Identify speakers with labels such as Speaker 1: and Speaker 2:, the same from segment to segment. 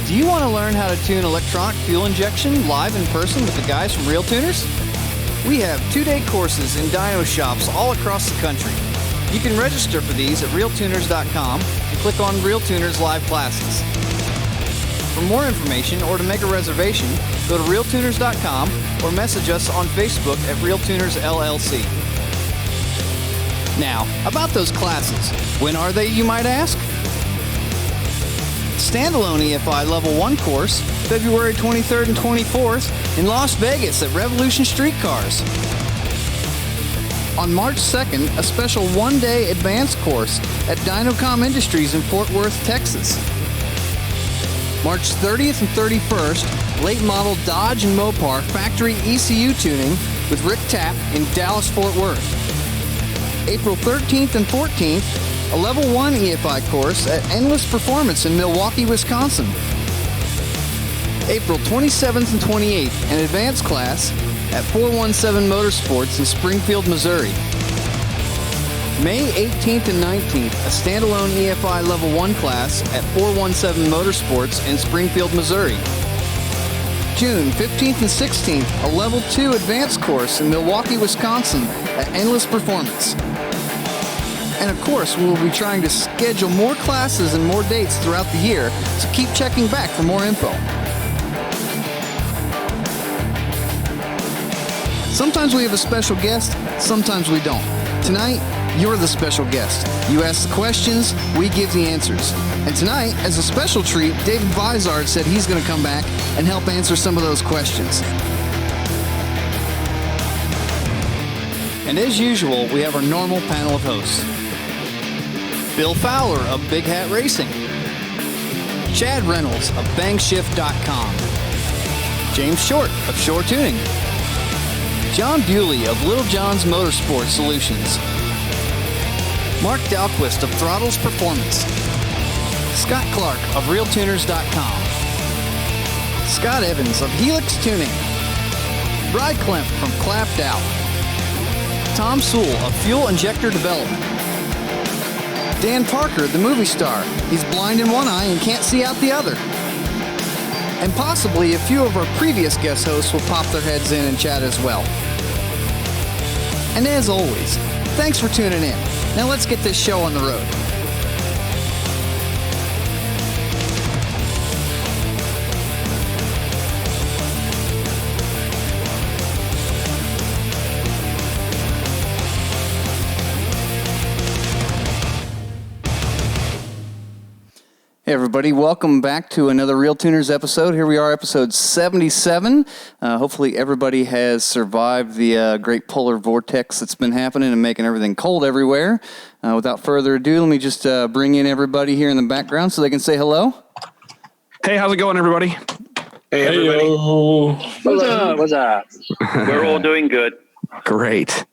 Speaker 1: Do you want to learn how to tune electronic fuel injection live in person with the guys from RealTuners? We have 2-day courses in dyno shops all across the country. You can register for these at RealTuners.com and click on RealTuners live classes. For more information or to make a reservation, go to RealTuners.com or message us on Facebook at RealTuners LLC. Now, about those classes. When are they, you might ask? Standalone EFI Level 1 course, February 23rd and 24th in Las Vegas at Revolution Streetcars. On March 2nd, a special 1-day advanced course at Dynocom Industries in Fort Worth, Texas. March 30th and 31st, late model Dodge and Mopar factory ECU tuning with Rick Tapp in Dallas, Fort Worth. April 13th and 14th, a Level 1 EFI course at Endless Performance in Milwaukee, Wisconsin. April 27th and 28th, an advanced class at 417 Motorsports in Springfield, Missouri. May 18th and 19th, a standalone EFI Level 1 class at 417 Motorsports in Springfield, Missouri. June 15th and 16th, a Level 2 advanced course in Milwaukee, Wisconsin at Endless Performance. And of course, we will be trying to schedule more classes and more dates throughout the year, so keep checking back for more info. Sometimes we have a special guest, sometimes we don't. Tonight, you're the special guest. You ask the questions, we give the answers. And tonight, as a special treat, David VIZARD said he's going to come back and help answer some of those questions. And as usual, we have our normal panel of hosts. Bill Fowler of Big Hat Racing. Chad Reynolds of Bangshift.com. James Short of Shore Tuning. John Bewley of Little John's Motorsport Solutions. Mark Dalquist of Throttles Performance. Scott Clark of RealTuners.com. Scott Evans of Helix Tuning. Bry Klemp from Clapped Out. Tom Sewell of Fuel Injector Development. Dan Parker, the movie star. He's blind in one eye and can't see out the other. And possibly a few of our previous guest hosts will pop their heads in and chat as well. And as always, thanks for tuning in. Now let's get this show on the road. Hey everybody, welcome back to another RealTuners episode. Here we are, episode 77. Hopefully everybody has survived the great polar vortex that's been happening and making everything cold everywhere. Without further ado, let me just bring in everybody here in the background so they can say hello.
Speaker 2: Hey, how's it going, everybody?
Speaker 3: Hey, everybody.
Speaker 4: Hello.
Speaker 3: What's up? What's up? We're all doing good.
Speaker 2: Great.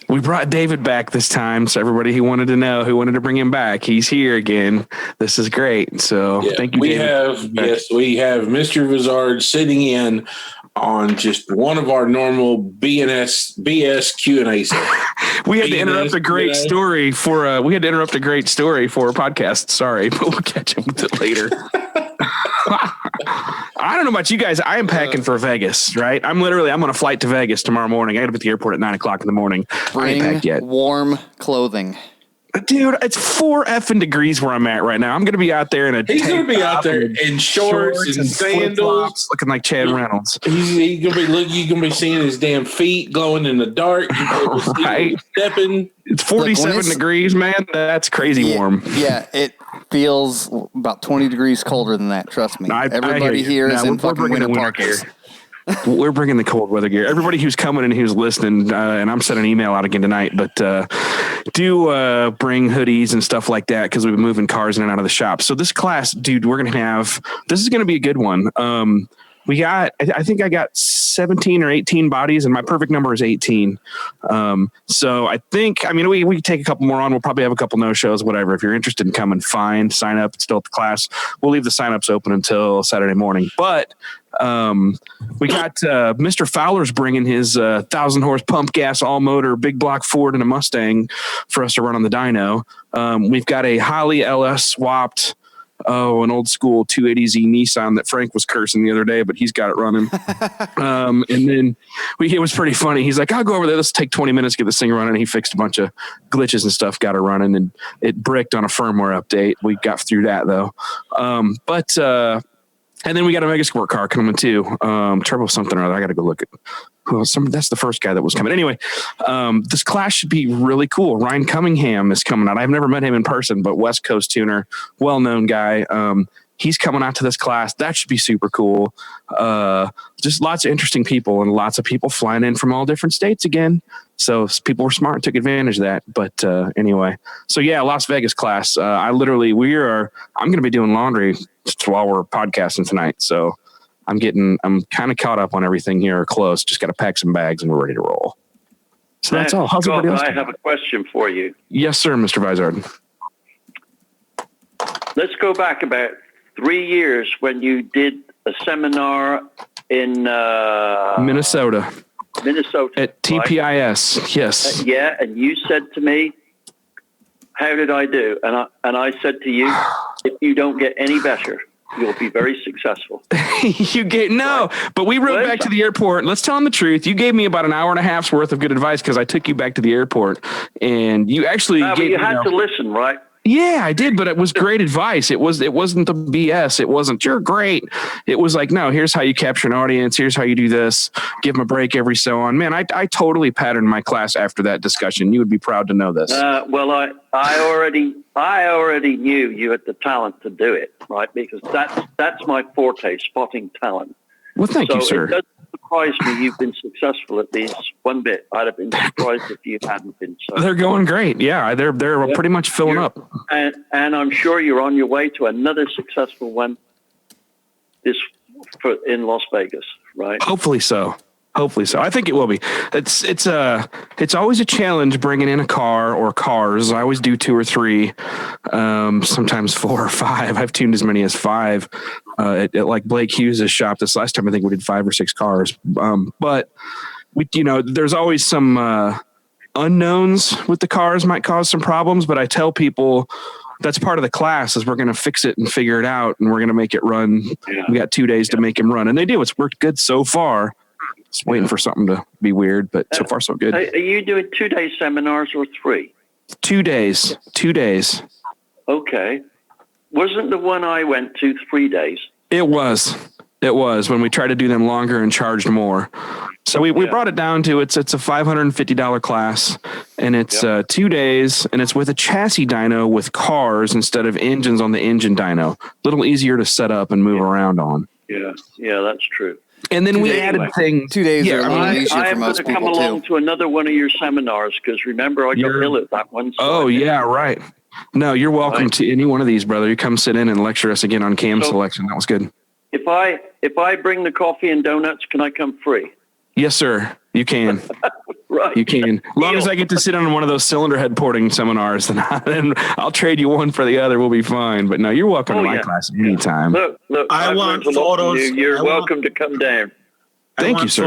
Speaker 2: We brought David back this time, so everybody who wanted to know, who wanted to bring him back, he's here again. This is great. So thank you, David.
Speaker 4: We have Mr. VIZARD sitting in on just one of our normal BS Q&A sessions.
Speaker 2: We had to interrupt a great story for a podcast. Sorry, but we'll catch up with it later. I don't know about you guys. I am packing for Vegas, right? I'm on a flight to Vegas tomorrow morning. I got to be at the airport at 9:00 in the morning. I ain't packed yet.
Speaker 1: Warm clothing.
Speaker 2: Dude, it's 4 effing degrees where I'm at right now. I'm going to be out there in a
Speaker 4: He's going to be out there in shorts and sandals.
Speaker 2: Looking like Chad Reynolds.
Speaker 4: He's going to be you're going to be seeing his damn feet glowing in the dark. Right. Stepping.
Speaker 2: It's 47 degrees, man. That's crazy warm.
Speaker 1: Yeah, it feels about 20 degrees colder than that. Trust me. Everybody here is in fucking winter parkas.
Speaker 2: We're bringing the cold weather gear. Everybody who's coming and who's listening, and I'm sending an email out again tonight, but do bring hoodies and stuff like that because we've been moving cars in and out of the shop. So this class, dude, we're going to have, this is going to be a good one. I think I got 17 or 18 bodies and my perfect number is 18. So I think, we take a couple more on. We'll probably have a couple no-shows, whatever. If you're interested in coming, fine, sign up. It's still at the class. We'll leave the signups open until Saturday morning, but we got Mr. Fowler's bringing his 1,000 horse pump gas all motor big block Ford and a Mustang for us to run on the dyno. We've got a Holly LS swapped, an old school 280Z Nissan that Frank was cursing the other day, but he's got it running. And then it was pretty funny. He's like, I'll go over there. Let's take 20 minutes to get this thing running. And he fixed a bunch of glitches and stuff, got it running, and it bricked on a firmware update. We got through that though. And then we got a Mega Sport car coming too. Turbo something or other. I got to go look at that's the first guy that was coming. Anyway, this class should be really cool. Ryan Cunningham is coming out. I've never met him in person, but West Coast tuner, well-known guy. He's coming out to this class. That should be super cool. Just lots of interesting people and lots of people flying in from all different states again. So people were smart and took advantage of that. But anyway, so yeah, Las Vegas class. I'm going to be doing laundry while we're podcasting tonight. So I'm kind of caught up on everything here, or close. Just got to pack some bags and we're ready to roll. So that's all. How's everybody else doing?
Speaker 3: I have a question for you.
Speaker 2: Yes, sir, Mr. VIZARD.
Speaker 3: Let's go back about 3 years when you did a seminar in
Speaker 2: Minnesota at TPIS.
Speaker 3: Right?
Speaker 2: Yes.
Speaker 3: Yeah, and you said to me, "How did I do?" And I said to you, "If you don't get any better, you'll be very successful."
Speaker 2: But we rode back to the airport. Let's tell them the truth. You gave me about an hour and a half's worth of good advice because I took you back to the airport, and you actually
Speaker 3: you had to listen, right?
Speaker 2: Yeah, I did, but it was great advice. It wasn't the BS. It wasn't, you're great. It was like, no, here's how you capture an audience. Here's how you do this. Give them a break every so on. Man, I totally patterned my class after that discussion. You would be proud to know this.
Speaker 3: Well, I already knew you had the talent to do it, right? Because that's my forte, spotting talent.
Speaker 2: Well, thank you, sir.
Speaker 3: It doesn't surprise me you've been successful at these one bit. I'd have been surprised if you hadn't been. So.
Speaker 2: They're going great. Yeah, they're pretty much filling up.
Speaker 3: And I'm sure you're on your way to another successful one in Las Vegas, right?
Speaker 2: Hopefully so. I think it will be. It's always a challenge bringing in a car or cars. I always do 2 or 3, sometimes 4 or 5. I've tuned as many as 5 at like Blake Hughes' shop. This last time I think we did 5 or 6 cars. But there's always some unknowns with the cars might cause some problems. But I tell people that's part of the class is we're going to fix it and figure it out, and we're going to make it run. Yeah. We got 2 days to make him run, and they do. It's worked good so far. Just waiting for something to be weird, but so far so good.
Speaker 3: Are you doing 2-day seminars or 3?
Speaker 2: 2 days. 2 days.
Speaker 3: Okay. Wasn't the one I went to 3 days?
Speaker 2: It was when we tried to do them longer and charged more. So we brought it down to it's a $550 class, and it's 2 days, and it's with a chassis dyno with cars instead of engines on the engine dyno. A little easier to set up and move around on.
Speaker 3: Yeah, that's true.
Speaker 2: And then we added things.
Speaker 1: 2 days are a little easier for most people,
Speaker 3: I'm going to come along to another one of your seminars because remember I got ill at that one.
Speaker 2: So right. No, you're welcome to any one of these, brother. You come sit in and lecture us again on cam selection. That was good.
Speaker 3: If I bring the coffee and donuts, can I come free?
Speaker 2: Yes, sir. You can.
Speaker 3: Right.
Speaker 2: You can. As long as I get to sit on one of those cylinder head porting seminars, then I'll trade you one for the other. We'll be fine. But no, you're welcome to my class anytime.
Speaker 3: Look,
Speaker 5: I want photos.
Speaker 3: You're welcome to come down.
Speaker 2: Thank you, sir.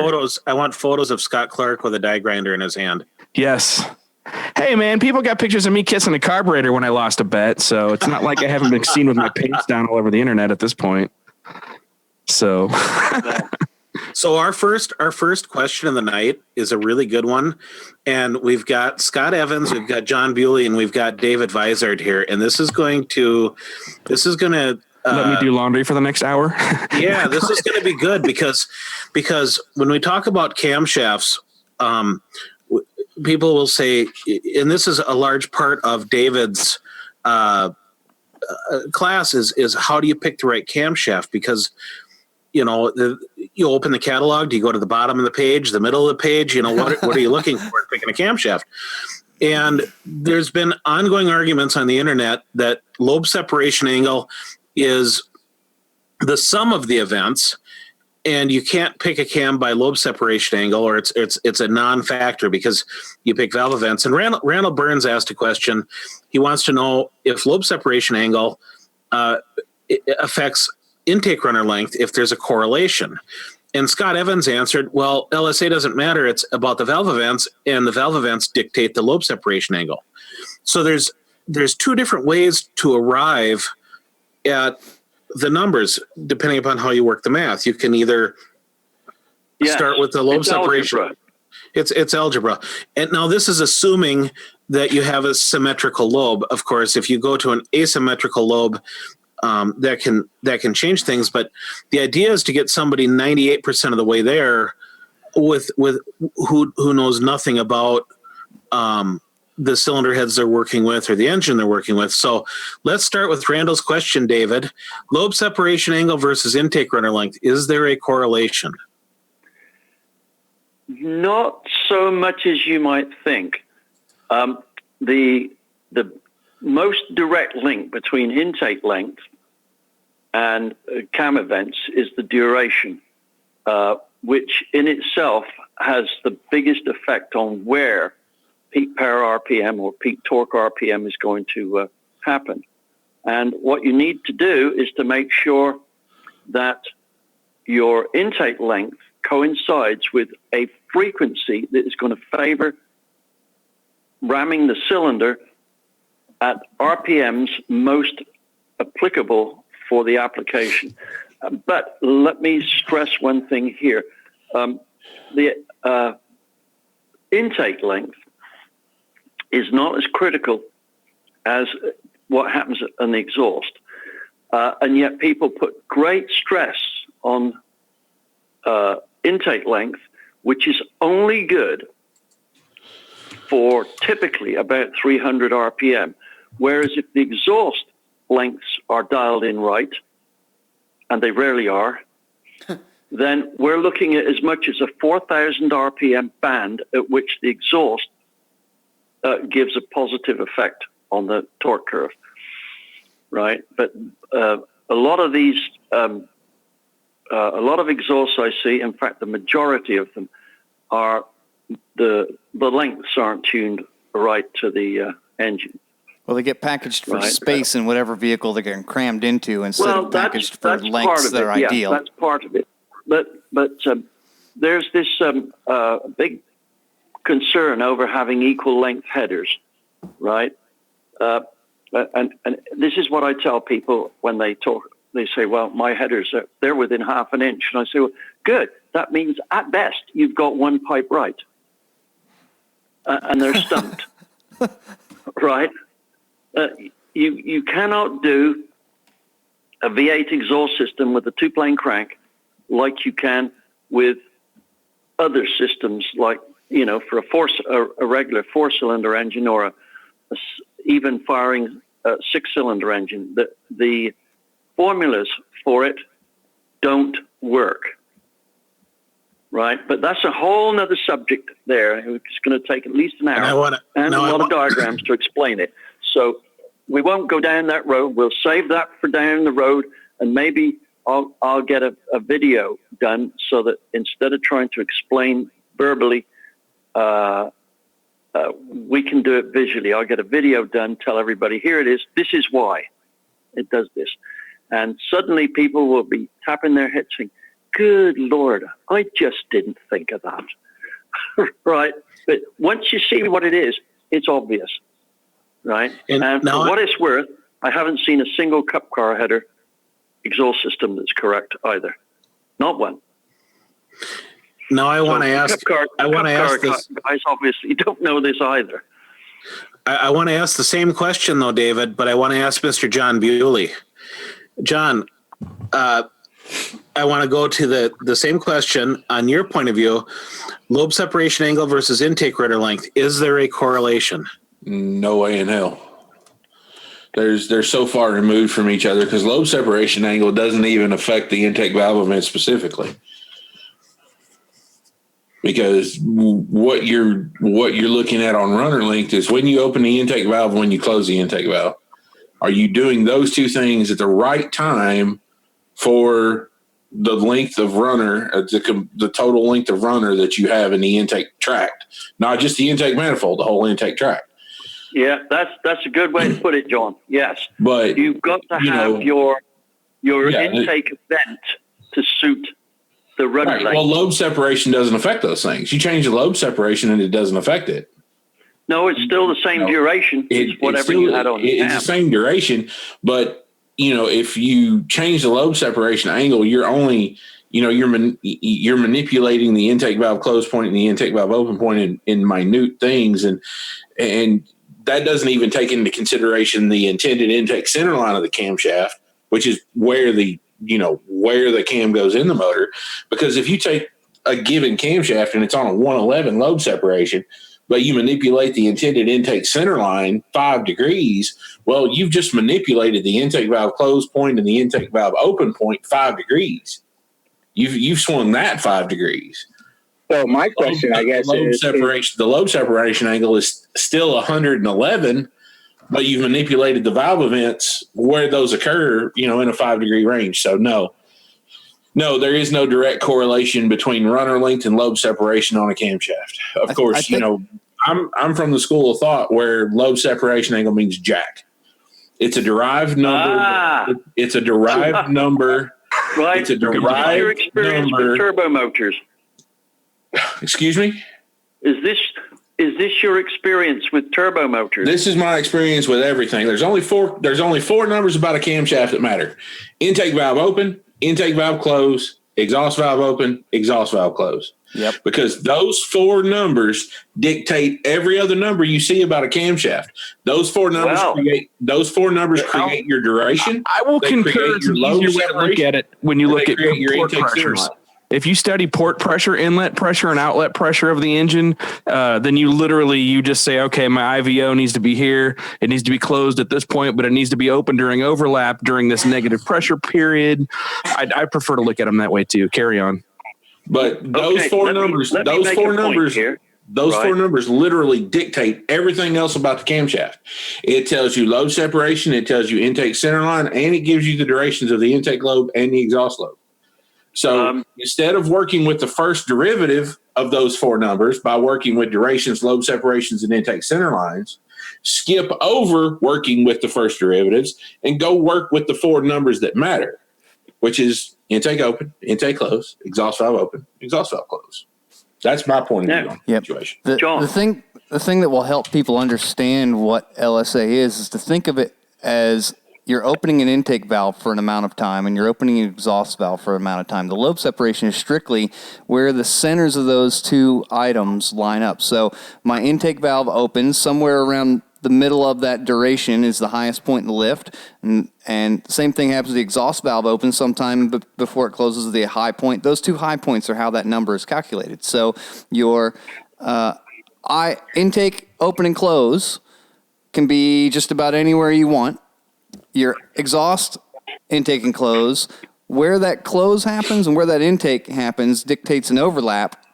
Speaker 5: I want photos of Scott Clark with a die grinder in his hand.
Speaker 2: Yes. Hey, man, people got pictures of me kissing a carburetor when I lost a bet, so it's not like I haven't been seen with my pants down all over the internet at this point. So...
Speaker 5: So our first question of the night is a really good one, and we've got Scott Evans, we've got John Bewley, and we've got David VIZARD here, and this is going to
Speaker 2: let me do laundry for the next hour.
Speaker 5: Yeah, this is going to be good because when we talk about camshafts, people will say, and this is a large part of David's class is how do you pick the right camshaft? Because you open the catalog, do you go to the bottom of the page, the middle of the page? What are you looking for picking a camshaft? And there's been ongoing arguments on the internet that lobe separation angle is the sum of the events, and you can't pick a cam by lobe separation angle, or it's a non-factor because you pick valve events. And Randall Burns asked a question. He wants to know if lobe separation angle affects intake runner length, if there's a correlation. And Scott Evans answered, well, LSA doesn't matter. It's about the valve events, and the valve events dictate the lobe separation angle. So there's two different ways to arrive at the numbers, depending upon how you work the math. You can either start with the lobe separation.
Speaker 3: Algebra.
Speaker 5: It's algebra. And now this is assuming that you have a symmetrical lobe. Of course, if you go to an asymmetrical lobe, that can change things. But the idea is to get somebody 98% of the way there with who knows nothing about the cylinder heads they're working with or the engine they're working with. So let's start with Randall's question, David. Lobe separation angle versus intake runner length. Is there a correlation?
Speaker 3: Not so much as you might think. The most direct link between intake length and cam events is the duration, which in itself has the biggest effect on where peak power RPM or peak torque RPM is going to happen. And what you need to do is to make sure that your intake length coincides with a frequency that is going to favor ramming the cylinder at RPMs most applicable for the application. But let me stress one thing here. The intake length is not as critical as what happens on the exhaust. And yet people put great stress on intake length, which is only good for typically about 300 RPM. Whereas if the exhaust lengths are dialed in right, and they rarely are, then we're looking at as much as a 4,000 RPM band at which the exhaust gives a positive effect on the torque curve, right? But a lot of these, a lot of exhausts I see, in fact, the majority of them are the lengths aren't tuned right to the engine.
Speaker 1: Well, they get packaged for space in whatever vehicle they're getting crammed into instead of packaged for lengths that are ideal.
Speaker 3: That's part of it. But there's this big concern over having equal length headers, right? And this is what I tell people when they talk. They say, well, my headers, they're within half an inch. And I say, well, good. That means at best you've got one pipe right. And they're stumped, right? You cannot do a V8 exhaust system with a two-plane crank like you can with other systems, like, for a regular four-cylinder engine or a even firing six-cylinder engine. The formulas for it don't work, right? But that's a whole nother subject there. It's going to take at least an hour and a lot of diagrams to explain it. So we won't go down that road. We'll save that for down the road, and maybe I'll get a video done so that instead of trying to explain verbally, we can do it visually. I'll get a video done, tell everybody, here it is. This is why it does this. And suddenly people will be tapping their heads saying, good Lord, I just didn't think of that. Right? But once you see what it is, it's obvious. Right? And for what it's worth, I haven't seen a single cup car header exhaust system that's correct either. Not one.
Speaker 5: Now I want to ask. I want to ask this.
Speaker 3: Guys, obviously don't know this either.
Speaker 5: I want to ask the same question though, David, but I want to ask Mr. John Bewley. John, I want to go to the same question on your point of view. Lobe separation angle versus intake rotor length. Is there a correlation?
Speaker 4: No way in hell. They're so far removed from each other because lobe separation angle doesn't even affect the intake valve event specifically. Because what you're looking at on runner length is when you open the intake valve, when you close the intake valve. Are you doing those two things at the right time for the length of runner, the total length of runner that you have in the intake tract? Not just the intake manifold, the whole intake tract.
Speaker 3: Yeah, that's a good way to put it, John. Yes,
Speaker 4: but
Speaker 3: you've got to have your intake event to suit the runner length.
Speaker 4: Well, lobe separation doesn't affect those things. You change the lobe separation and it doesn't affect it.
Speaker 3: No, it's still the same duration. It's whatever you had on the
Speaker 4: It's the same duration, but if you change the lobe separation angle, you're only you're manipulating the intake valve close point and the intake valve open point in minute things, and that doesn't even take into consideration the intended intake center line of the camshaft, which is where the cam goes in the motor. Because if you take a given camshaft and it's on a 111 lobe separation, but you manipulate the intended intake center line 5 degrees, well, you've just manipulated the intake valve close point and the intake valve open point 5 degrees. You've swung that 5 degrees.
Speaker 6: So my question, I guess,
Speaker 4: the lobe separation angle is still 111, but you've manipulated the valve events where those occur, in a 5 degree range. So no, there is no direct correlation between runner length and lobe separation on a camshaft. Of course, I'm from the school of thought where lobe separation angle means jack. It's a derived number. It's a derived number.
Speaker 3: Right.
Speaker 4: It's a derived
Speaker 3: your experience
Speaker 4: number.
Speaker 3: with turbo motors?
Speaker 4: Excuse me?
Speaker 3: Is this your experience with turbo motors?
Speaker 4: This is my experience with everything. There's only four numbers about a camshaft that matter. Intake valve open, intake valve close, exhaust valve open, exhaust valve close.
Speaker 1: Yep.
Speaker 4: Because those 4 numbers dictate every other number you see about a camshaft. Those 4 numbers create your duration.
Speaker 2: I will concur. It's an easier way to look at it when you look at your port pressures. If you study port pressure, inlet pressure, and outlet pressure of the engine, then you just say, okay, my IVO needs to be here. It needs to be closed at this point, but it needs to be open during overlap during this negative pressure period. I prefer to look at them that way too. Carry on.
Speaker 4: But those four numbers literally dictate everything else about the camshaft. It tells you lobe separation, it tells you intake center line, and it gives you the durations of the intake lobe and the exhaust lobe. So instead of working with the first derivative of those 4 numbers by working with durations, lobe separations, and intake center lines, skip over working with the first derivatives and go work with the 4 numbers that matter, which is intake open, intake close, exhaust valve open, exhaust valve close. That's my point of view on the situation.
Speaker 1: The thing that will help people understand what LSA is to think of it as you're opening an intake valve for an amount of time and you're opening an exhaust valve for an amount of time. The lobe separation is strictly where the centers of those 2 items line up. So my intake valve opens somewhere around the middle of that duration is the highest point in the lift. And same thing happens, the exhaust valve opens sometime before it closes the high point. Those 2 high points are how that number is calculated. So your intake open and close can be just about anywhere you want. Your exhaust intake and close, where that close happens and where that intake happens dictates an overlap.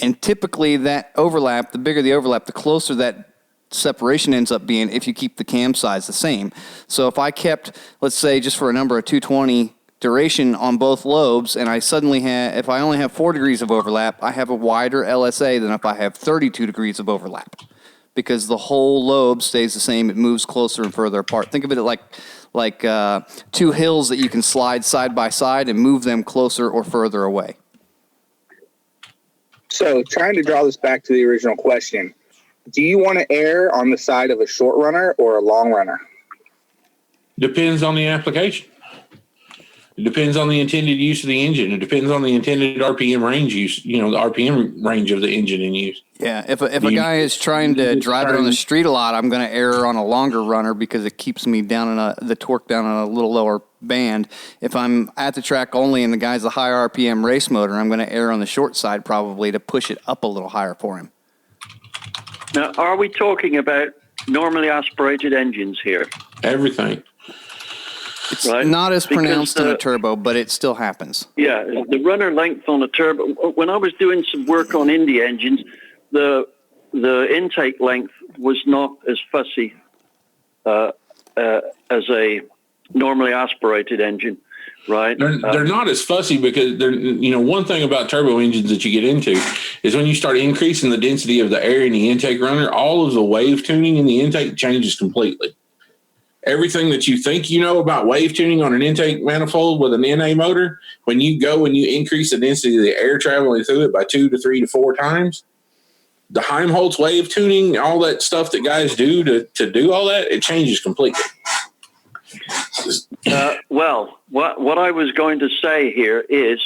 Speaker 1: And typically that overlap, the bigger the overlap, the closer that separation ends up being if you keep the cam size the same. So if I kept, let's say, just for a number of 220 duration on both lobes, and if I only have 4 degrees of overlap, I have a wider LSA than if I have 32 degrees of overlap, because the whole lobe stays the same. It moves closer and further apart. Think of it like 2 hills that you can slide side by side and move them closer or further away.
Speaker 6: So trying to draw this back to the original question, do you want to err on the side of a short runner or a long runner?
Speaker 4: Depends on the application. It depends on the intended use of the engine. It depends on the intended RPM range use, the RPM range of the engine in use.
Speaker 1: Yeah, if a guy is trying to drive it on the street a lot, I'm going to err on a longer runner because it keeps me down the torque down in a little lower band. If I'm at the track only and the guy's a high RPM race motor, I'm going to err on the short side probably to push it up a little higher for him.
Speaker 3: Now, are we talking about normally aspirated engines here?
Speaker 4: Everything.
Speaker 1: It's not as pronounced in a turbo, but it still happens.
Speaker 3: Yeah, the runner length on a turbo. When I was doing some work on Indy engines, the intake length was not as fussy as a normally aspirated engine, right?
Speaker 4: They're not as fussy because one thing about turbo engines that you get into is when you start increasing the density of the air in the intake runner, all of the wave tuning in the intake changes completely. Everything that you think you know about wave tuning on an intake manifold with an NA motor, when you go and you increase the density of the air traveling through it by 2 to 3 to 4 times, the Helmholtz wave tuning, all that stuff that guys do to do all that, it changes completely.
Speaker 3: Well, what I was going to say here is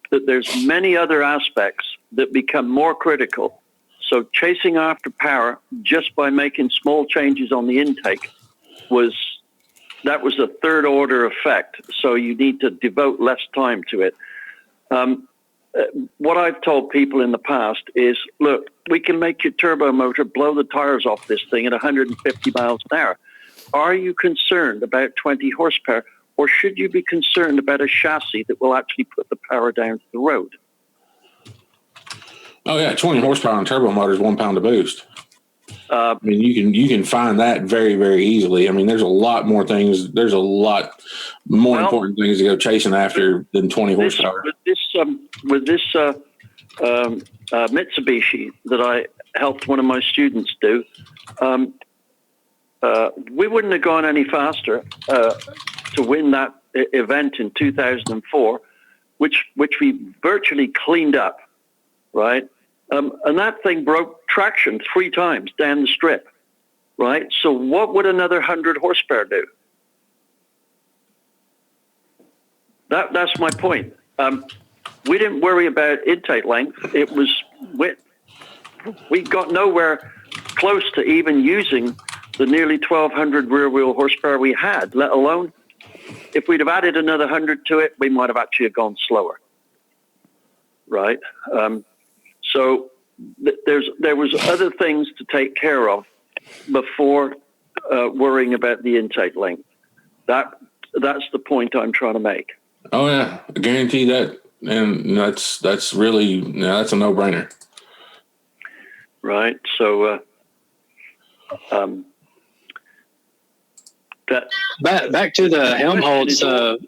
Speaker 3: that there's many other aspects that become more critical. So chasing after power just by making small changes on the intake was a third order effect. So you need to devote less time to it. What I've told people in the past is, look, we can make your turbo motor blow the tires off this thing at 150 miles an hour. Are you concerned about 20 horsepower, or should you be concerned about a chassis that will actually put the power down to the road?
Speaker 4: Oh yeah, 20 horsepower on turbo motor is 1 pound of boost. I mean, you can find that very, very easily. I mean, there's a lot more things. There's a lot more important things to go chasing after than 20 horsepower.
Speaker 3: With this Mitsubishi that I helped one of my students do, we wouldn't have gone any faster to win that event in 2004, which we virtually cleaned up, right? And that thing broke traction 3 times down the strip, right? So what would another 100 horsepower do? That's my point. We didn't worry about intake length. It was we got nowhere close to even using the nearly 1,200 rear wheel horsepower we had, let alone if we'd have added another 100 to it, we might have actually gone slower, right? So there was other things to take care of before worrying about the intake length. That's the point I'm trying to make.
Speaker 4: Oh yeah, I guarantee that, and that's really that's a no-brainer.
Speaker 3: Right. So
Speaker 7: back to the Helmholtz,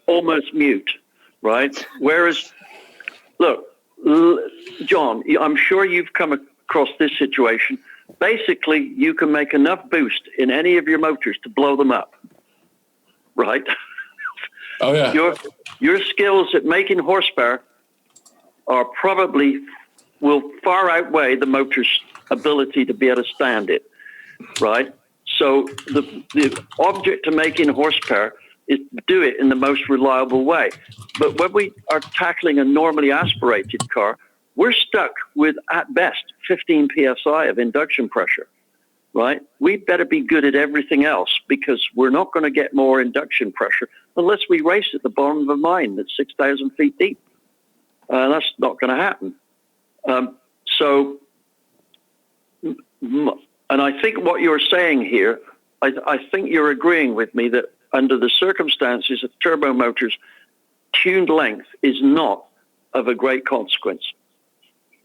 Speaker 3: almost mute, right? Whereas, look. John, I'm sure you've come across this situation. Basically, you can make enough boost in any of your motors to blow them up, right?
Speaker 4: Oh, yeah.
Speaker 3: Your skills at making horsepower are will far outweigh the motor's ability to be able to stand it, right? So the object to making horsepower is to do it in the most reliable way. But when we are tackling a normally aspirated car, we're stuck with, at best, 15 psi of induction pressure, right? We'd better be good at everything else because we're not going to get more induction pressure unless we race at the bottom of a mine that's 6,000 feet deep. That's not going to happen. And I think what you're saying here, I think you're agreeing with me that under the circumstances of turbo motors, tuned length is not of a great consequence.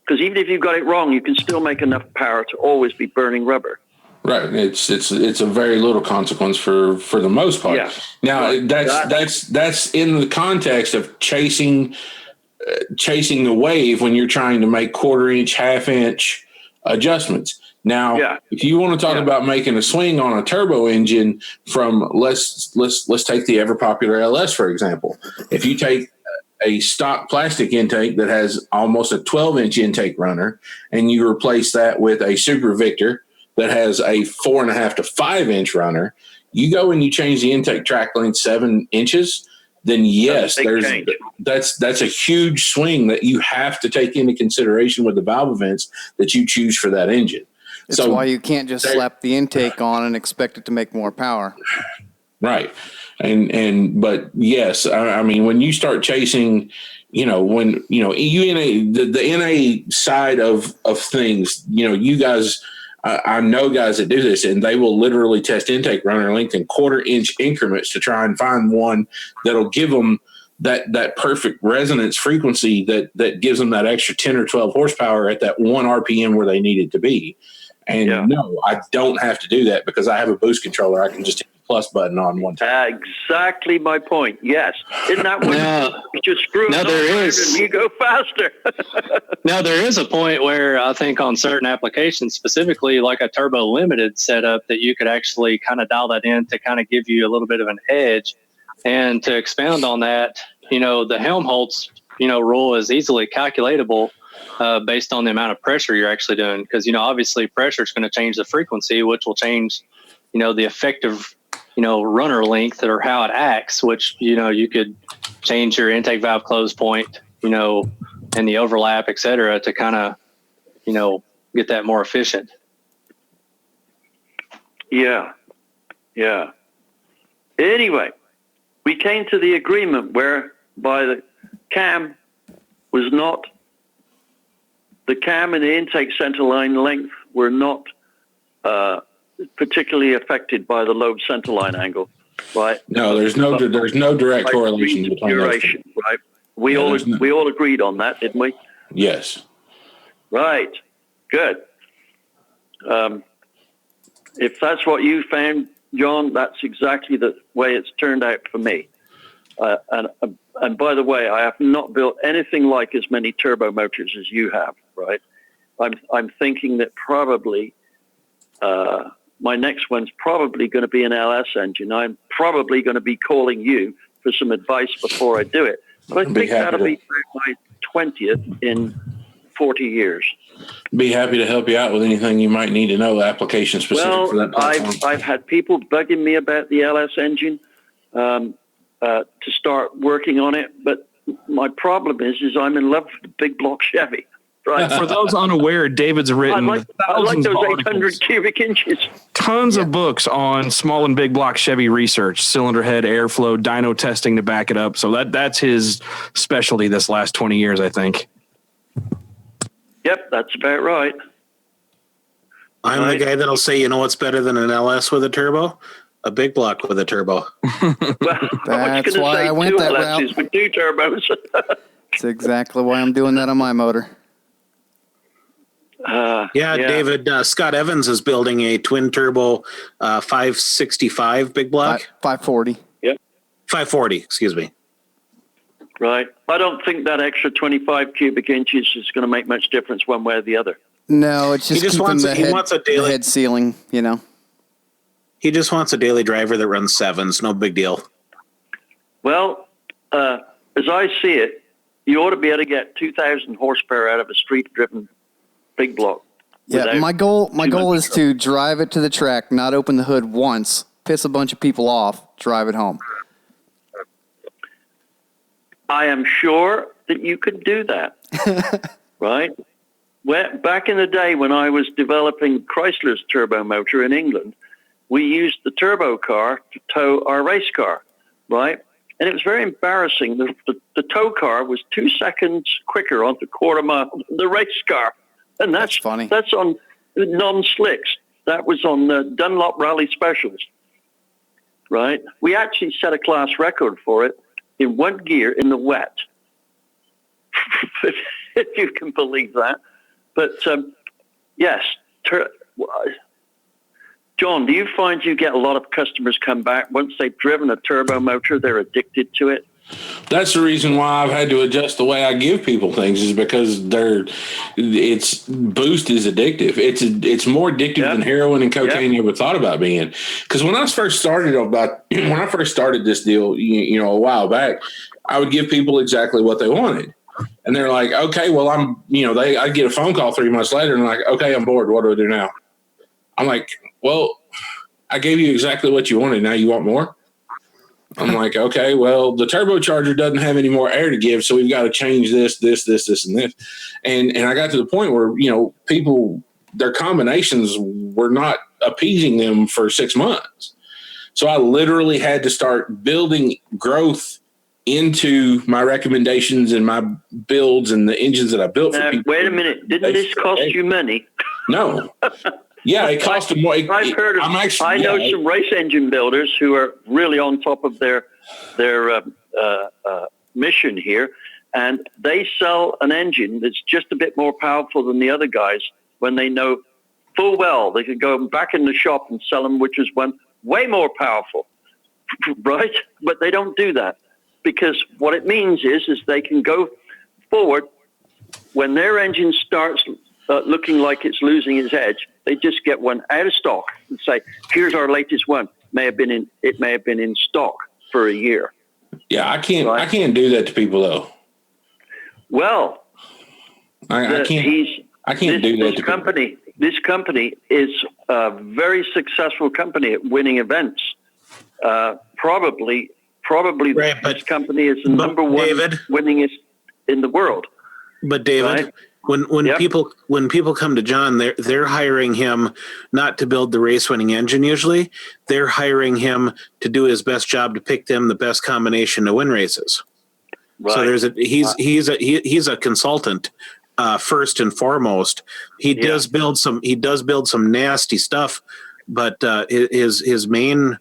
Speaker 3: Because even if you got it wrong, you can still make enough power to always be burning rubber.
Speaker 4: Right. It's a very little consequence for the most part.
Speaker 3: Yeah.
Speaker 4: Now that's in the context of chasing the wave when you're trying to make 1/4 inch, 1/2 inch adjustments. Now, if you want to talk about making a swing on a turbo engine from let's take the ever popular LS, for example. If you take a stock plastic intake that has almost a 12-inch intake runner and you replace that with a Super Victor that has a 4.5 to 5-inch runner, you go and you change the intake track length 7 inches, then yes,
Speaker 3: That's a big change.
Speaker 4: that's a huge swing that you have to take into consideration with the valve events that you choose for that engine.
Speaker 1: It's why you can't just slap the intake on and expect it to make more power.
Speaker 4: Right. But yes, I mean, when you start chasing, when, the NA side of things, you guys, I know guys that do this, and they will literally test intake runner length in 1/4-inch increments to try and find one that'll give them that perfect resonance frequency that gives them that extra 10 or 12 horsepower at that 1 RPM where they need it to be. And no, I don't have to do that because I have a boost controller. I can just hit the plus button on one time.
Speaker 3: Exactly my point. Yes. Isn't that what you just screw it and you go faster?
Speaker 7: Now, there is a point where I think on certain applications, specifically like a turbo limited setup, that you could actually kind of dial that in to kind of give you a little bit of an edge. And to expound on that, the Helmholtz, rule is easily calculatable based on the amount of pressure you're actually doing. Because, obviously pressure is going to change the frequency, which will change, the effective, runner length or how it acts, which, you could change your intake valve close point, and the overlap, et cetera, to kind of, get that more efficient.
Speaker 3: Yeah. Anyway, we came to the agreement whereby the cam and the intake center line length were not particularly affected by the lobe center line angle, right?
Speaker 4: No, there's no direct correlation between
Speaker 3: duration, right? We all agreed on that, didn't we?
Speaker 4: Yes.
Speaker 3: Right. Good. If that's what you found, John, that's exactly the way it's turned out for me. And by the way, I have not built anything like as many turbo motors as you have, right? I'm thinking that probably my next one's probably going to be an LS engine. I'm probably going to be calling you for some advice before I do it. But I think that'll be my 20th in 40 years.
Speaker 4: Be happy to help you out with anything you might need to know application specific for that platform.
Speaker 3: I've had people bugging me about the LS engine to start working on it, but my problem is I'm in love with the big block Chevy. Right.
Speaker 2: For those unaware, David's written
Speaker 3: I like those 800 cubic inches.
Speaker 2: Tons of books on small and big block Chevy research, cylinder head, airflow, dyno testing to back it up. So that's his specialty this last 20 years, I think.
Speaker 3: Yep, that's about right.
Speaker 5: I'm the guy that'll say, what's better than an LS with a turbo? A big block with a turbo.
Speaker 3: Well,
Speaker 1: that's why I went that route.
Speaker 3: With 2 turbos.
Speaker 1: That's exactly why I'm doing that on my motor.
Speaker 5: David, Scott Evans is building a twin turbo 565 big block.
Speaker 1: 540.
Speaker 3: Yep.
Speaker 5: 540, excuse me.
Speaker 3: Right. I don't think that extra 25 cubic inches is going to make much difference one way or the other.
Speaker 1: No, it's just
Speaker 5: wants
Speaker 1: the head sealing,
Speaker 5: He just wants a daily driver that runs 7s. No big deal.
Speaker 3: Well, as I see it, you ought to be able to get 2,000 horsepower out of a street-driven big block.
Speaker 1: Yeah, my goal is to drive it to the track, not open the hood once, piss a bunch of people off, drive it home.
Speaker 3: I am sure that you could do that, right? Back in the day when I was developing Chrysler's turbo motor in England, we used the turbo car to tow our race car, right? And it was very embarrassing. The tow car was 2 seconds quicker on the 1/4 mile than the race car. And that's funny. That's on non-slicks. That was on the Dunlop Rally Specials, right? We actually set a class record for it in 1 gear in the wet, if you can believe that. But yes, John, do you find you get a lot of customers come back once they've driven a turbo motor, they're addicted to it?
Speaker 4: That's the reason why I've had to adjust the way I give people things, is because boost is addictive. It's more addictive than heroin and cocaine you ever thought about being. Because when I first started this deal, a while back, I would give people exactly what they wanted, and they're like, "Okay, well, I'd get a phone call 3 months later, and like, okay, I'm bored. What do I do now?" I'm like, "Well, I gave you exactly what you wanted. Now you want more." I'm like, okay, well, the turbocharger doesn't have any more air to give, so we've got to change this, and this. And I got to the point where, people, their combinations were not appeasing them for 6 months. So I literally had to start building growth into my recommendations and my builds and the engines that I built for people.
Speaker 3: Wait a minute. Didn't this cost you money?
Speaker 4: No. Yeah, it cost them more.
Speaker 3: I know some race engine builders who are really on top of their mission here, and they sell an engine that's just a bit more powerful than the other guys when they know full well they could go back in the shop and sell them, which is one way more powerful, right? But they don't do that because what it means is they can go forward when their engine starts looking like it's losing its edge. They just get one out of stock and say, "Here's our latest one." It may have been in stock for a year.
Speaker 4: Yeah, I can't do that to people though.
Speaker 3: Well,
Speaker 4: I can't do that to people. This company is a very successful company at winning events. Probably
Speaker 5: right,
Speaker 3: this company is the number one winningest in the world.
Speaker 5: But David, right? When people come to John, they're hiring him not to build the race winning engine. Usually, they're hiring him to do his best job to pick them the best combination to win races. Right. So he's a consultant. First and foremost, he does build some nasty stuff, but his main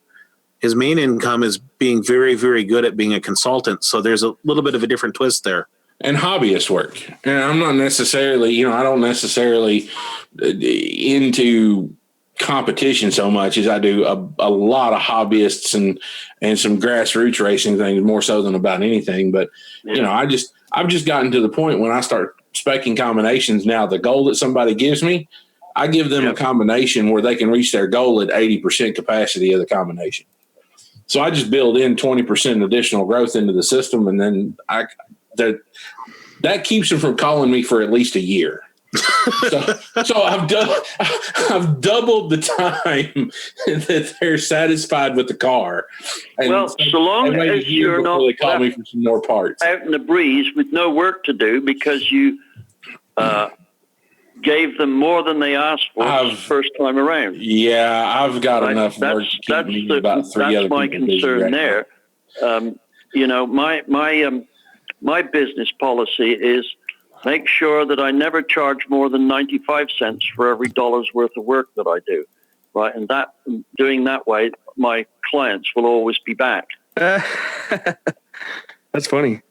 Speaker 5: income is being very, very good at being a consultant. So there's a little bit of a different twist there.
Speaker 4: And hobbyist work. And I'm not necessarily, I don't necessarily into competition so much as I do a lot of hobbyists and some grassroots racing things more so than about anything. But, I've just gotten to the point when I start speccing combinations now, the goal that somebody gives me, I give them a combination where they can reach their goal at 80% capacity of the combination. So I just build in 20% additional growth into the system. And then that keeps them from calling me for at least a year. So I've doubled the time that they're satisfied with the car. And
Speaker 3: so long as you're not
Speaker 4: they call me for some more parts
Speaker 3: out in the breeze with no work to do because you gave them more than they asked for the first time around.
Speaker 4: Yeah, I've got enough work to keep me about three other people.
Speaker 3: That's my concern there. My business policy is make sure that I never charge more than 95 cents for every dollar's worth of work that I do, right? And doing that way, my clients will always be back.
Speaker 2: That's funny.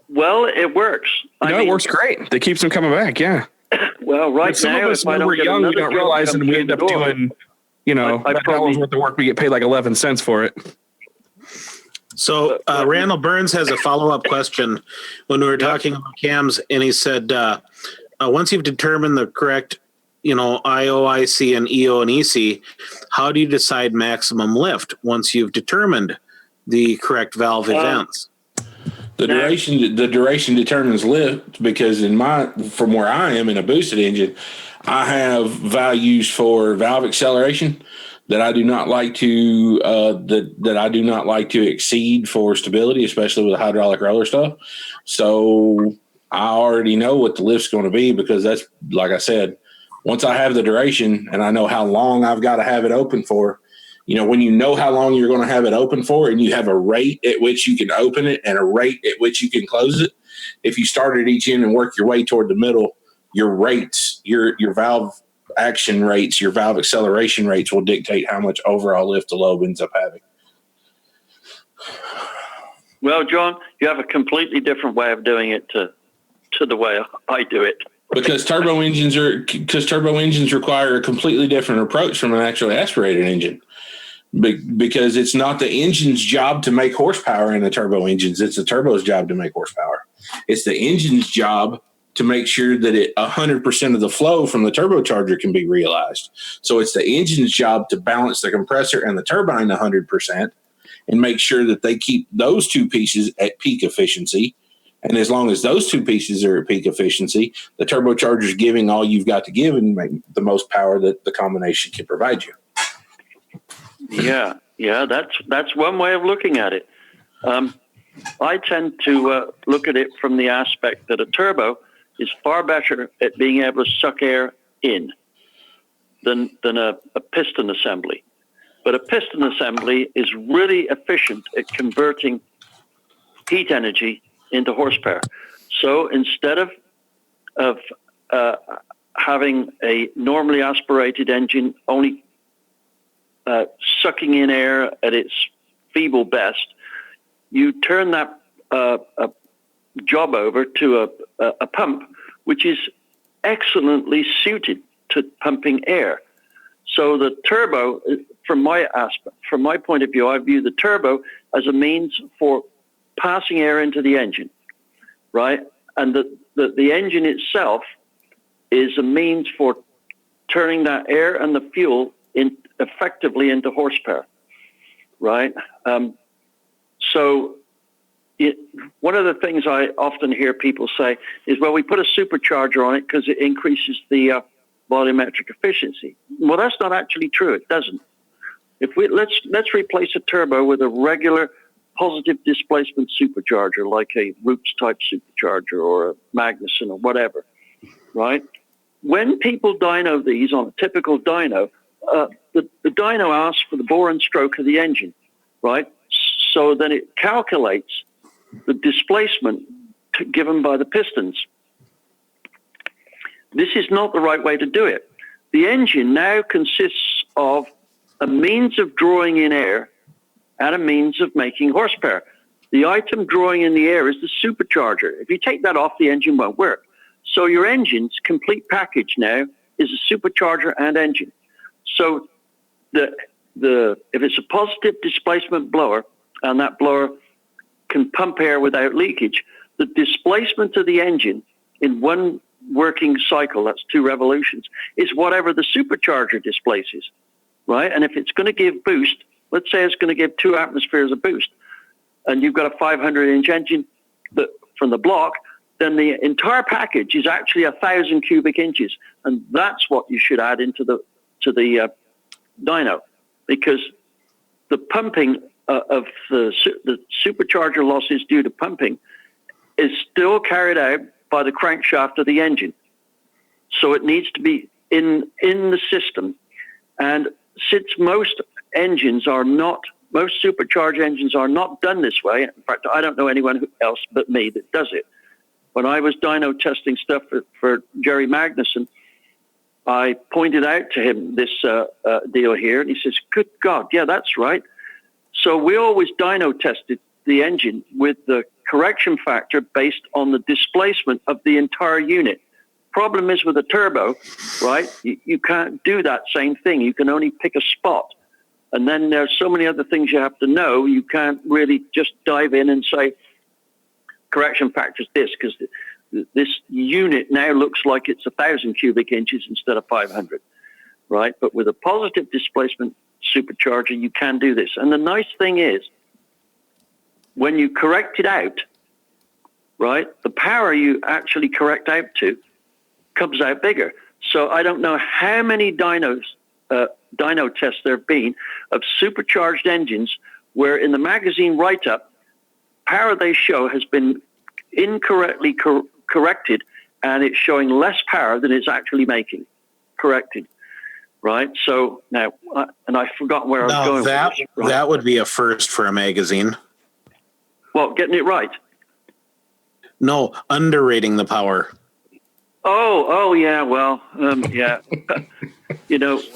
Speaker 3: Well, it works.
Speaker 2: It works great. It keeps them coming back, yeah.
Speaker 3: Well, right
Speaker 2: some
Speaker 3: now,
Speaker 2: of us, when we're young, we don't realize, and we end up doing, that dollar's worth of work. We get paid like 11 cents for it.
Speaker 5: So Randall Burns has a follow-up question when we were talking about cams, and he said, once you've determined the correct, IOIC and EO and EC, how do you decide maximum lift once you've determined the correct valve events?
Speaker 4: The duration determines lift because from where I am in a boosted engine, I have values for valve acceleration that I do not like to that I do not like to exceed for stability, especially with the hydraulic roller stuff. So I already know what the lift's going to be because that's, like I said, once I have the duration and I know how long I've got to have it open for, when you know how long you're going to have it open for and you have a rate at which you can open it and a rate at which you can close it, if you start at each end and work your way toward the middle, your rates, your valve action rates, your valve acceleration rates will dictate how much overall lift the lobe ends up having.
Speaker 3: Well, John, you have a completely different way of doing it to the way I do it.
Speaker 4: Because turbo engines require a completely different approach from a naturally aspirated engine. Because it's not the engine's job to make horsepower in the turbo engines. It's the turbo's job to make horsepower. It's the engine's job to make sure that 100% of the flow from the turbocharger can be realized. So it's the engine's job to balance the compressor and the turbine 100% and make sure that they keep those two pieces at peak efficiency. And as long as those two pieces are at peak efficiency, the turbocharger is giving all you've got to give and make the most power that the combination can provide you.
Speaker 3: Yeah. Yeah, that's one way of looking at it. I tend to look at it from the aspect that a turbo is far better at being able to suck air in than a piston assembly. But a piston assembly is really efficient at converting heat energy into horsepower. So instead of having a normally aspirated engine only sucking in air at its feeble best, you turn that job over to a pump which is excellently suited to pumping air. So the turbo, from my point of view, I view the turbo as a means for passing air into the engine, right? And the engine itself is a means for turning that air and the fuel effectively into horsepower, right? One of the things I often hear people say is, well, we put a supercharger on it because it increases the volumetric efficiency. Well, that's not actually true. It doesn't. Let's replace a turbo with a regular positive displacement supercharger, like a Roots type supercharger or a Magnuson or whatever, right? When people dyno these on a typical dyno, the dyno asks for the bore and stroke of the engine, right? So then it calculates the displacement given by the pistons. This is not the right way to do it. The engine now consists of a means of drawing in air and a means of making horsepower. The item drawing in the air is the supercharger. If you take that off, the engine won't work. So your engine's complete package now is a supercharger and engine. So if it's a positive displacement blower and that blower can pump air without leakage, the displacement of the engine in one working cycle, that's 2 revolutions, is whatever the supercharger displaces, right? And if it's going to give boost, let's say it's going to give 2 atmospheres of boost, and you've got a 500-inch engine from the block, then the entire package is actually 1,000 cubic inches, and that's what you should add into the dyno, because the pumping of the supercharger losses due to pumping is still carried out by the crankshaft of the engine. So it needs to be in the system. And since most supercharged engines are not done this way, in fact, I don't know anyone else but me that does it. When I was dyno testing stuff for Jerry Magnuson, I pointed out to him this deal here, and he says, good God, yeah, that's right. So we always dyno tested the engine with the correction factor based on the displacement of the entire unit. Problem is with a turbo, right, you can't do that same thing. You can only pick a spot. And then there's so many other things you have to know. You can't really just dive in and say, correction factor is this, because this unit now looks like it's 1,000 cubic inches instead of 500, right? But with a positive displacement supercharger, you can do this. And the nice thing is, when you correct it out, right, the power you actually correct out to comes out bigger. So I don't know how many dyno tests there have been of supercharged engines where in the magazine write-up, power they show has been incorrectly corrected, and it's showing less power than it's actually making corrected. Right. So now, and I've forgotten where I was going.
Speaker 5: That would be a first for a magazine.
Speaker 3: Well, getting it right.
Speaker 5: No, underrating the power.
Speaker 3: Oh, yeah. Well, yeah.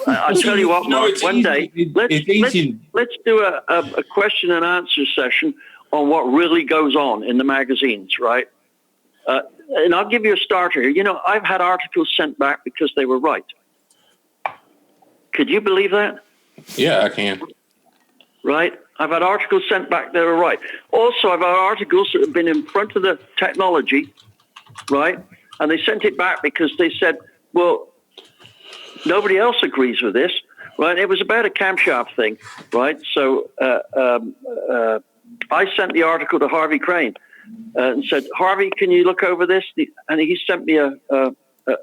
Speaker 3: I'll tell you what, Mark. One day, let's do a question and answer session on what really goes on in the magazines, right? And I'll give you a starter here. I've had articles sent back because they were right. Could you believe that?
Speaker 4: Yeah, I can.
Speaker 3: Right? I've had articles sent back that are right. Also, I've had articles that have been in front of the technology, right? And they sent it back because they said, well, nobody else agrees with this, right? It was about a camshaft thing, right? So I sent the article to Harvey Crane and said, Harvey, can you look over this? And he sent me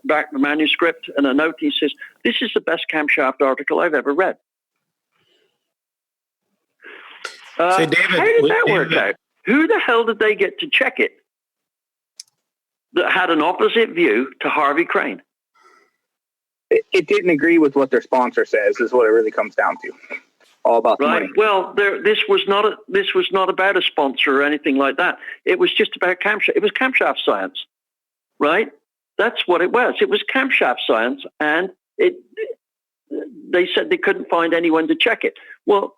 Speaker 3: back the manuscript and a note. He says, this is the best camshaft article I've ever read.
Speaker 5: Say, David,
Speaker 3: how did that work out? Who the hell did they get to check it that had an opposite view to Harvey Crane?
Speaker 6: It didn't agree with what their sponsor says, is what it really comes down to. All about the
Speaker 3: Right.
Speaker 6: money.
Speaker 3: Well, this was not about a sponsor or anything like that. It was just about camshaft. It was camshaft science, right? That's what it was. It was camshaft science, and they said they couldn't find anyone to check it. Well,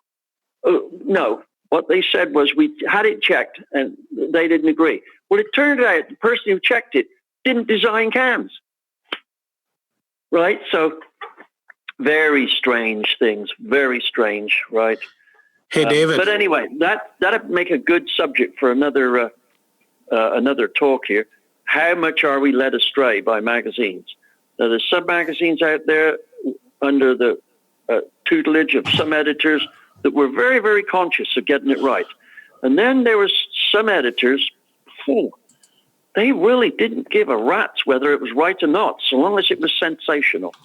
Speaker 3: no. What they said was we had it checked, and they didn't agree. Well, it turned out the person who checked it didn't design cams, right? So very strange things, very strange, right?
Speaker 5: Hey, David.
Speaker 3: But anyway, that'd make a good subject for another talk here. How much are we led astray by magazines? Now, there's some magazines out there under the tutelage of some editors that were very, very conscious of getting it right. And then there was some editors, they really didn't give a rat's whether it was right or not, so long as it was sensational,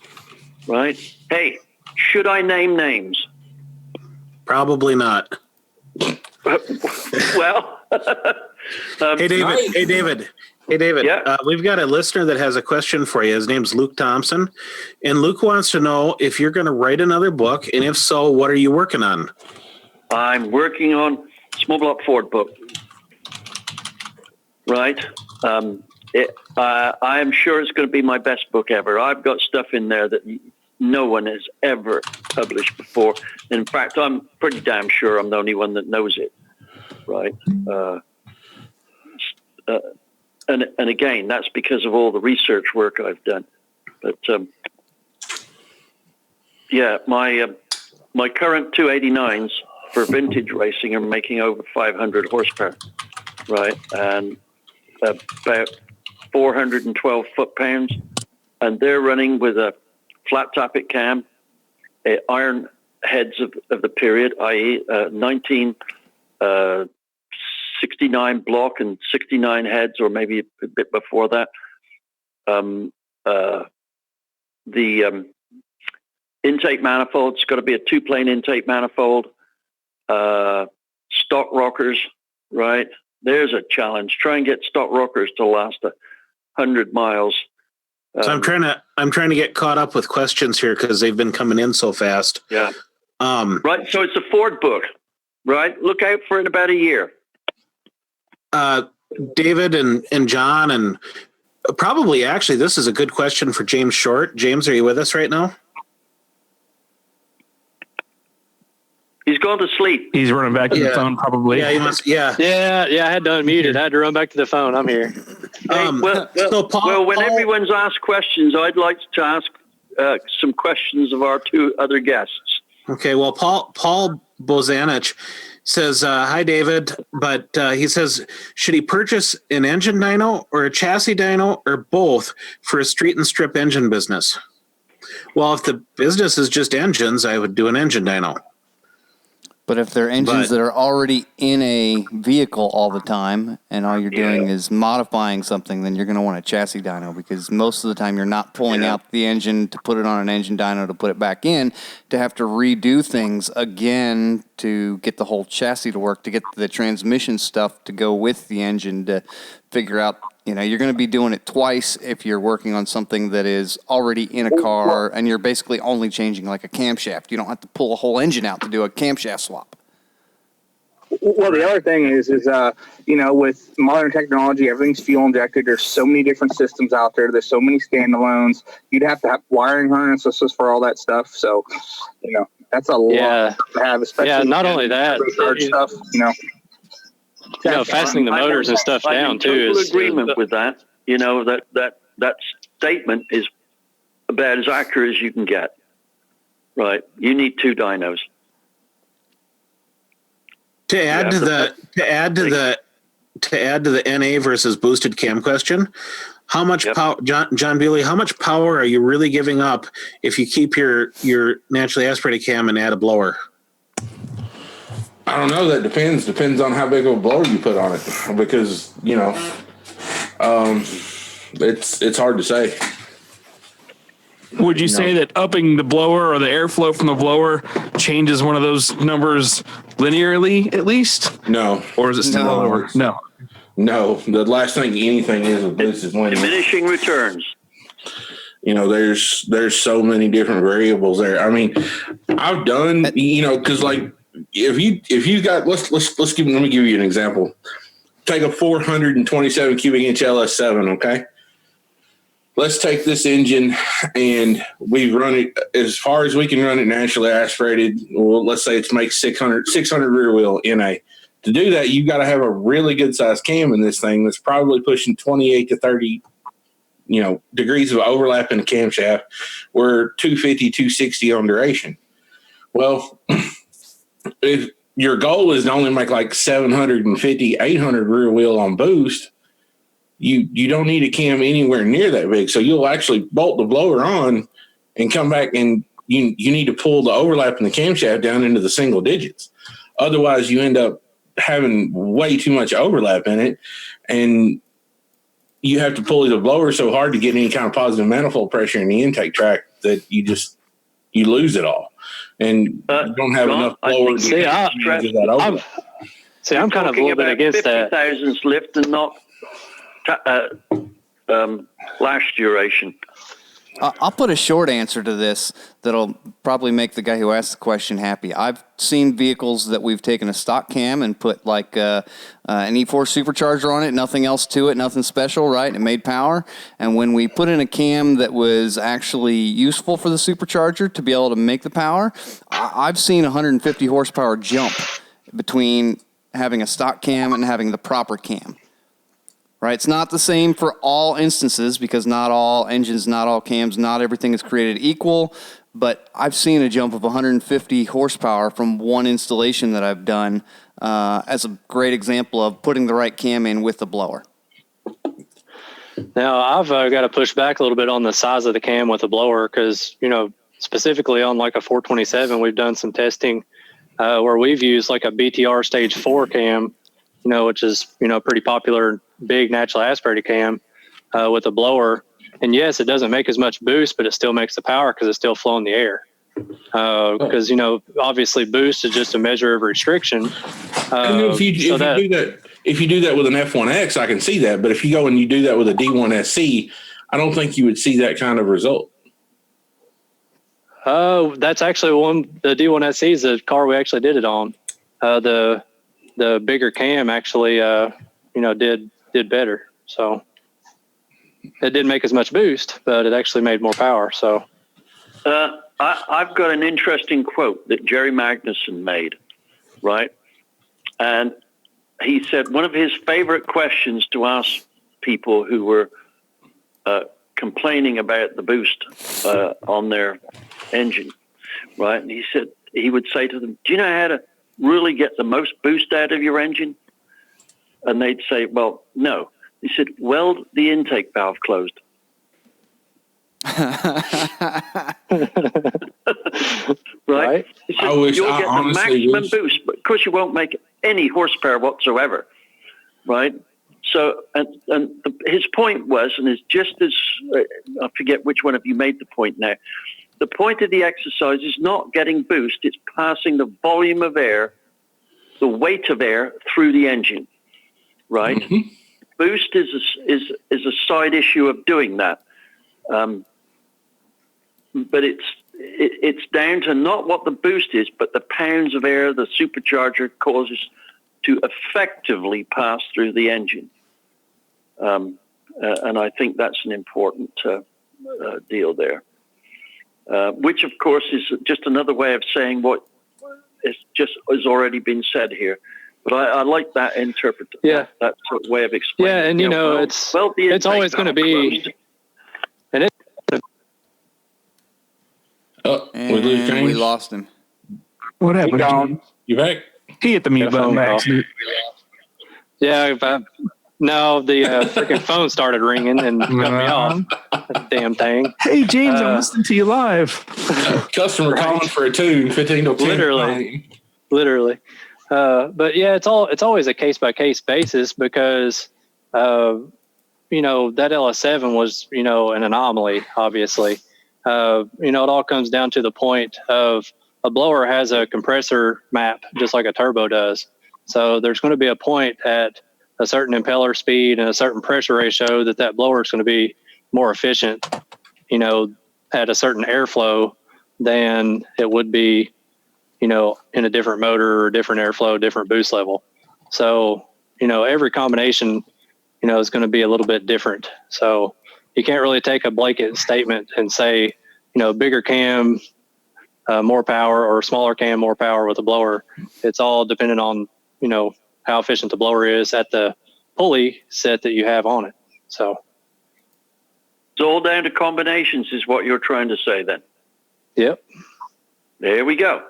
Speaker 3: right? Hey, should I name names?
Speaker 5: Probably not.
Speaker 3: Well,
Speaker 5: Hey, David.
Speaker 3: Yeah.
Speaker 5: We've got a listener that has a question for you. His name's Luke Thompson. And Luke wants to know if you're going to write another book. And if so, what are you working on?
Speaker 3: I'm working on Small Block Ford book. Right. I am sure it's going to be my best book ever. I've got stuff in there that no one has ever published before. In fact, I'm pretty damn sure I'm the only one that knows it. Right. And again, that's because of all the research work I've done. But yeah, my current 289s for vintage racing are making over 500 horsepower, right, and about 412 foot-pounds, and they're running with a flat tappet cam, iron heads of the period, i.e., 1969 block and 69 heads, or maybe a bit before that. The intake manifold's got to be a two-plane intake manifold. Stock rockers, right? There's a challenge. Try and get stock rockers to last 100 miles.
Speaker 5: So I'm trying to get caught up with questions here because they've been coming in so fast.
Speaker 3: Yeah. Right. So it's a Ford book, right? Look out for it in about a year.
Speaker 5: David and John, and probably actually this is a good question for James Short. James, are you with us right now?
Speaker 3: He's gone to sleep.
Speaker 2: He's running back to the phone, probably.
Speaker 5: Yeah, he must. Yeah.
Speaker 7: Yeah. I had to unmute it. I had to run back to the phone. I'm here.
Speaker 3: When everyone's asked questions, I'd like to ask some questions of our two other guests.
Speaker 5: Okay. Well, Paul Bozanich says, hi, David, but he says, should he purchase an engine dyno or a chassis dyno or both for a street and strip engine business? Well, if the business is just engines, I would do an engine dyno.
Speaker 1: But if they're engines that are already in a vehicle all the time and all you're doing is modifying something, then you're going to want a chassis dyno, because most of the time you're not pulling out the engine to put it on an engine dyno to put it back in, to have to redo things again to get the whole chassis to work, to get the transmission stuff to go with the engine, to figure out, you're going to be doing it twice if you're working on something that is already in a car and you're basically only changing like a camshaft. You don't have to pull a whole engine out to do a camshaft swap.
Speaker 6: Well, the other thing is with modern technology, everything's fuel injected. There's so many different systems out there. There's so many standalones. You'd have to have wiring harnesses for all that stuff. So, that's a lot to have, especially
Speaker 7: not only that,
Speaker 6: stuff,
Speaker 7: fastening the motors and stuff down too.
Speaker 3: I'm in total agreement with that. That statement is about as accurate as you can get. Right? You need two dynos.
Speaker 5: To add to the NA versus boosted cam question, how much power, John Bealey, how much power are you really giving up if you keep your naturally aspirated cam and add a blower?
Speaker 4: I don't know. That depends. Depends on how big of a blower you put on it, because it's hard to say.
Speaker 2: Would you say that upping the blower or the airflow from the blower changes one of those numbers linearly at least?
Speaker 4: No.
Speaker 2: Or is it still lower? No.
Speaker 4: No. The last thing anything is with boost is linear.
Speaker 3: Diminishing returns.
Speaker 4: There's so many different variables there. I mean, I've done, because like if you got let me give you an example. Take a 427 cubic inch LS7, okay? Let's take this engine and we run it as far as we can run it naturally aspirated. Well, let's say it's make 600 rear wheel NA. To do that, you've got to have a really good sized cam in this thing that's probably pushing 28 to 30 degrees of overlap in the camshaft. We're 250, 260 on duration. Well, if your goal is to only make like 750, 800 rear wheel on boost, you don't need a cam anywhere near that big. So you'll actually bolt the blower on and come back, and you need to pull the overlap in the camshaft down into the single digits. Otherwise, you end up having way too much overlap in it, and you have to pull the blower so hard to get any kind of positive manifold pressure in the intake tract that you lose it all. And you don't have enough blower to get that overlap.
Speaker 7: I'm kind of a little bit against that.
Speaker 3: 50,000 lift and not lash duration.
Speaker 1: I'll put a short answer to this that'll probably make the guy who asked the question happy. I've seen vehicles that we've taken a stock cam and put like an E4 supercharger on it, nothing else to it, nothing special, right? It made power. And when we put in a cam that was actually useful for the supercharger to be able to make the power, I've seen 150 horsepower jump between having a stock cam and having the proper cam. Right, it's not the same for all instances because not all engines, not all cams, not everything is created equal. But I've seen a jump of 150 horsepower from one installation that I've done as a great example of putting the right cam in with the blower.
Speaker 7: Now, I've got to push back a little bit on the size of the cam with the blower because, specifically on like a 427, we've done some testing where we've used like a BTR stage 4 cam, which is, pretty popular, big naturally aspirated cam with a blower. And yes, it doesn't make as much boost, but it still makes the power because it's still flowing the air. Because, obviously boost is just a measure of restriction.
Speaker 4: If you do that with an F1X, I can see that. But if you go and you do that with a D1SC, I don't think you would see that kind of result.
Speaker 7: That's actually the D1SC is the car we actually did it on. The bigger cam actually, did better. So it didn't make as much boost, but it actually made more power. So
Speaker 3: I've got an interesting quote that Jerry Magnuson made, right? And he said one of his favorite questions to ask people who were complaining about the boost on their engine, right? And he would say to them, do you know how to really get the most boost out of your engine? And they'd say, well, no. He said, weld the intake valve closed. Right? He said, you'll get the maximum boost, but of course you won't make any horsepower whatsoever. Right? So, and his point was, and it's just as, I forget which one of you made the point now, the point of the exercise is not getting boost, it's passing the volume of air, the weight of air through the engine. Right? Mm-hmm. Boost is a side issue of doing that, but it's down to not what the boost is, but the pounds of air the supercharger causes to effectively pass through the engine, and I think that's an important deal there. Which, of course, is just another way of saying what has already been said here. But I like that interpretation. Yeah, that sort of way of explaining.
Speaker 7: Yeah, and it's always going to be. And
Speaker 1: we lost him.
Speaker 2: What happened?
Speaker 4: You back?
Speaker 2: He hit the mute button back.
Speaker 7: Yeah, no, the freaking phone started ringing and cut me off. That damn thing.
Speaker 2: Hey, James, I'm listening to you live.
Speaker 4: Customer calling for a tune, 15 to 10.
Speaker 7: Literally. But yeah, it's always a case by case basis because, that LS7 was, an anomaly, obviously. it all comes down to the point of a blower has a compressor map just like a turbo does. So there's going to be a point at a certain impeller speed and a certain pressure ratio that blower is going to be more efficient, at a certain airflow than it would be, in a different motor or different airflow, different boost level. So, every combination, is going to be a little bit different. So you can't really take a blanket statement and say, bigger cam, more power, or smaller cam, more power with a blower. It's all dependent on, how efficient the blower is at the pulley set that you have on it. So
Speaker 3: it's all down to combinations is what you're trying to say then.
Speaker 7: Yep.
Speaker 3: There we go.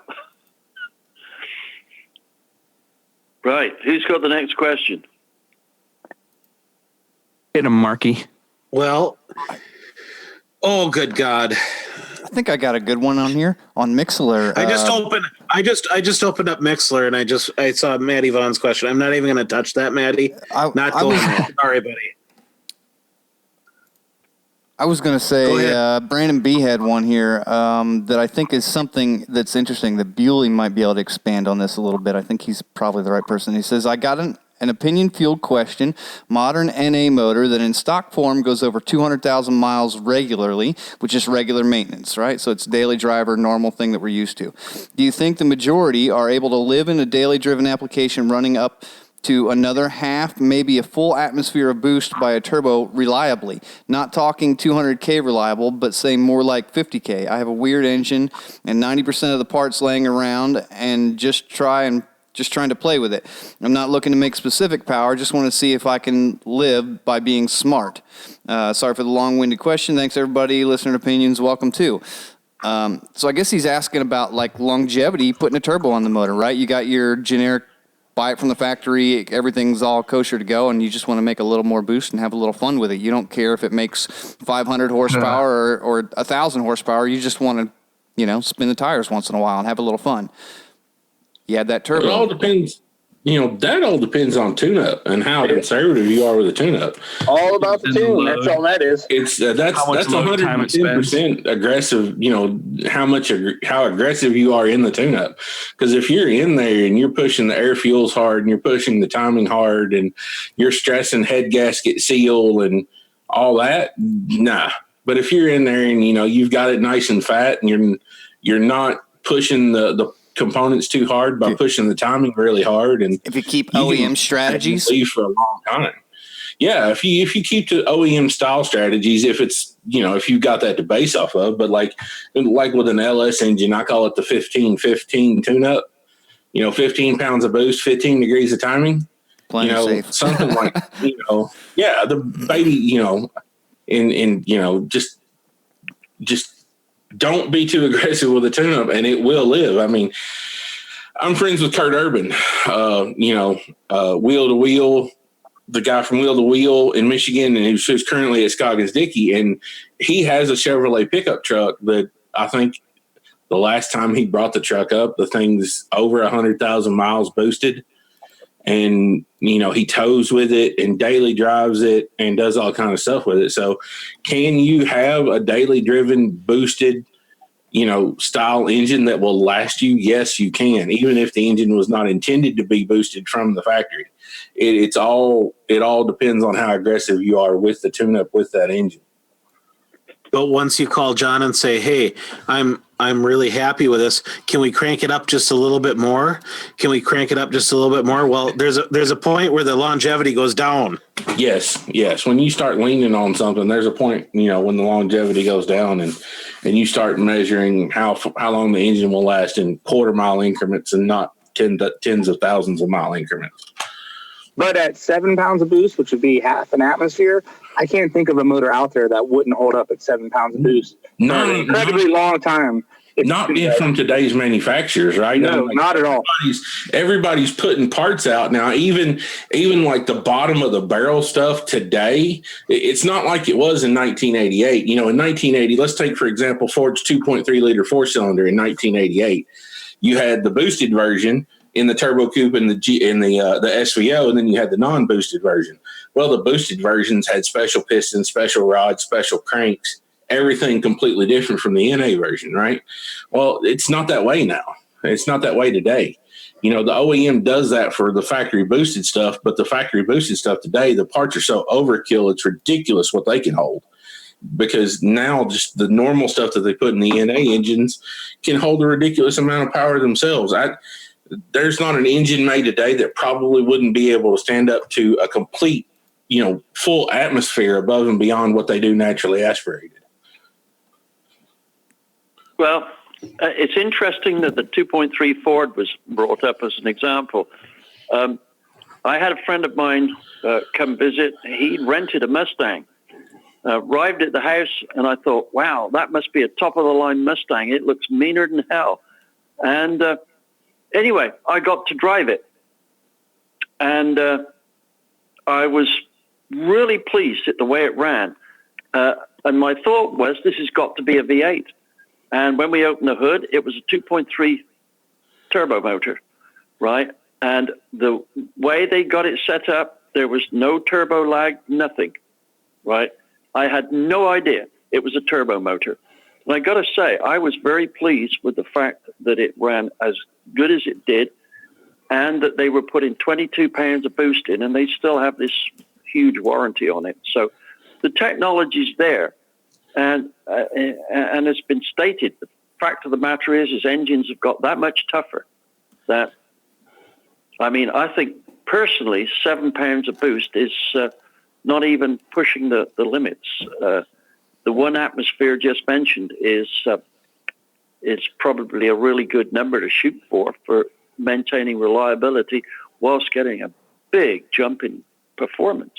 Speaker 3: Right. Who's got the next question?
Speaker 2: Hit him, Marky.
Speaker 5: Well, oh, good God.
Speaker 1: I think I got a good one on here on Mixlr.
Speaker 5: I just opened up Mixlr and I saw Maddie Vaughn's question. I'm not even going to touch that, Maddie. Sorry, buddy.
Speaker 1: I was going to say, Brandon B had one here that I think is something that's interesting that Bewley might be able to expand on this a little bit. I think he's probably the right person. He says, I got an opinion field question, modern NA motor that in stock form goes over 200,000 miles regularly, which is regular maintenance, right? So it's daily driver, normal thing that we're used to. Do you think the majority are able to live in a daily driven application running up to another half, maybe a full atmosphere of boost by a turbo reliably? Not talking 200K reliable, but say more like 50K. I have a weird engine and 90% of the parts laying around and just trying to play with it. I'm not looking to make specific power, just want to see if I can live by being smart. Sorry for the long-winded question. Thanks, everybody. Listener opinions, welcome too. So I guess he's asking about like longevity, putting a turbo on the motor, right? You got your generic, buy it from the factory, everything's all kosher to go, and you just want to make a little more boost and have a little fun with it. You don't care if it makes 500 horsepower or 1,000 horsepower. You just want to, spin the tires once in a while and have a little fun. You had that turbo.
Speaker 4: It all depends. That all depends on tune-up and how conservative you are with a tune-up.
Speaker 6: All about the tune. That's all that is.
Speaker 4: It's that's 110% aggressive. How aggressive you are in the tune-up. Because if you're in there and you're pushing the air fuels hard and you're pushing the timing hard and you're stressing head gasket seal and all that, nah. But if you're in there and you've got it nice and fat and you're not pushing the components too hard by pushing the timing really hard, and
Speaker 1: if you keep OEM strategies
Speaker 4: for a long time, if you keep to OEM style strategies, if it's if you've got that to base off of, but like with an LS engine, I call it the 15-15 tune-up. 15 pounds of boost, 15 degrees of timing.
Speaker 1: Plenty safe.
Speaker 4: Something like the baby, and just don't be too aggressive with a tune-up, and it will live. I mean, I'm friends with Kurt Urban, Wheel to Wheel, the guy from Wheel to Wheel in Michigan, and who's currently at Scoggins Dickey, and he has a Chevrolet pickup truck that I think the last time he brought the truck up, the thing's over 100,000 miles boosted. And, he tows with it and daily drives it and does all kind of stuff with it. So can you have a daily driven boosted, style engine that will last you? Yes, you can. Even if the engine was not intended to be boosted from the factory, it all depends on how aggressive you are with the tune-up with that engine.
Speaker 5: But once you call John and say, hey, I'm really happy with this. Can we crank it up just a little bit more? Well, there's a point where the longevity goes down.
Speaker 4: Yes. When you start leaning on something, there's a point, when the longevity goes down and you start measuring how long the engine will last in quarter-mile increments and not tens of thousands of mile increments.
Speaker 6: But at 7 pounds of boost, which would be half an atmosphere, I can't think of a motor out there that wouldn't hold up at 7 pounds of boost for an incredibly long time.
Speaker 4: Not from today's manufacturers, right?
Speaker 6: No, not at all.
Speaker 4: Everybody's putting parts out now. Even like the bottom of the barrel stuff today, it's not like it was in 1988. In 1980, let's take for example Ford's 2.3 liter 4-cylinder in 1988. You had the boosted version in the Turbo Coupe and the SVO, and then you had the non-boosted version. Well, the boosted versions had special pistons, special rods, special cranks, everything completely different from the NA version, right? Well, it's not that way now. It's not that way today. The OEM does that for the factory boosted stuff, but the factory boosted stuff today, the parts are so overkill, it's ridiculous what they can hold. Because now just the normal stuff that they put in the NA engines can hold a ridiculous amount of power themselves. There's not an engine made today that probably wouldn't be able to stand up to a complete, full atmosphere above and beyond what they do naturally aspirated.
Speaker 3: Well, it's interesting that the 2.3 Ford was brought up as an example. I had a friend of mine come visit. He rented a Mustang. Arrived at the house, and I thought, wow, that must be a top-of-the-line Mustang. It looks meaner than hell. And anyway, I got to drive it. And I was really pleased at the way it ran. And my thought was, this has got to be a V8. And when we opened the hood, it was a 2.3 turbo motor, right? And the way they got it set up, there was no turbo lag, nothing, right? I had no idea it was a turbo motor. And I got to say, I was very pleased with the fact that it ran as good as it did and that they were putting 22 pounds of boost in, and they still have this huge warranty on it. So the technology's there, and it's been stated. The fact of the matter is engines have got that much tougher that, I think personally, 7 pounds of boost is not even pushing the limits. The 1 atmosphere just mentioned is probably a really good number to shoot for maintaining reliability whilst getting a big jump in performance.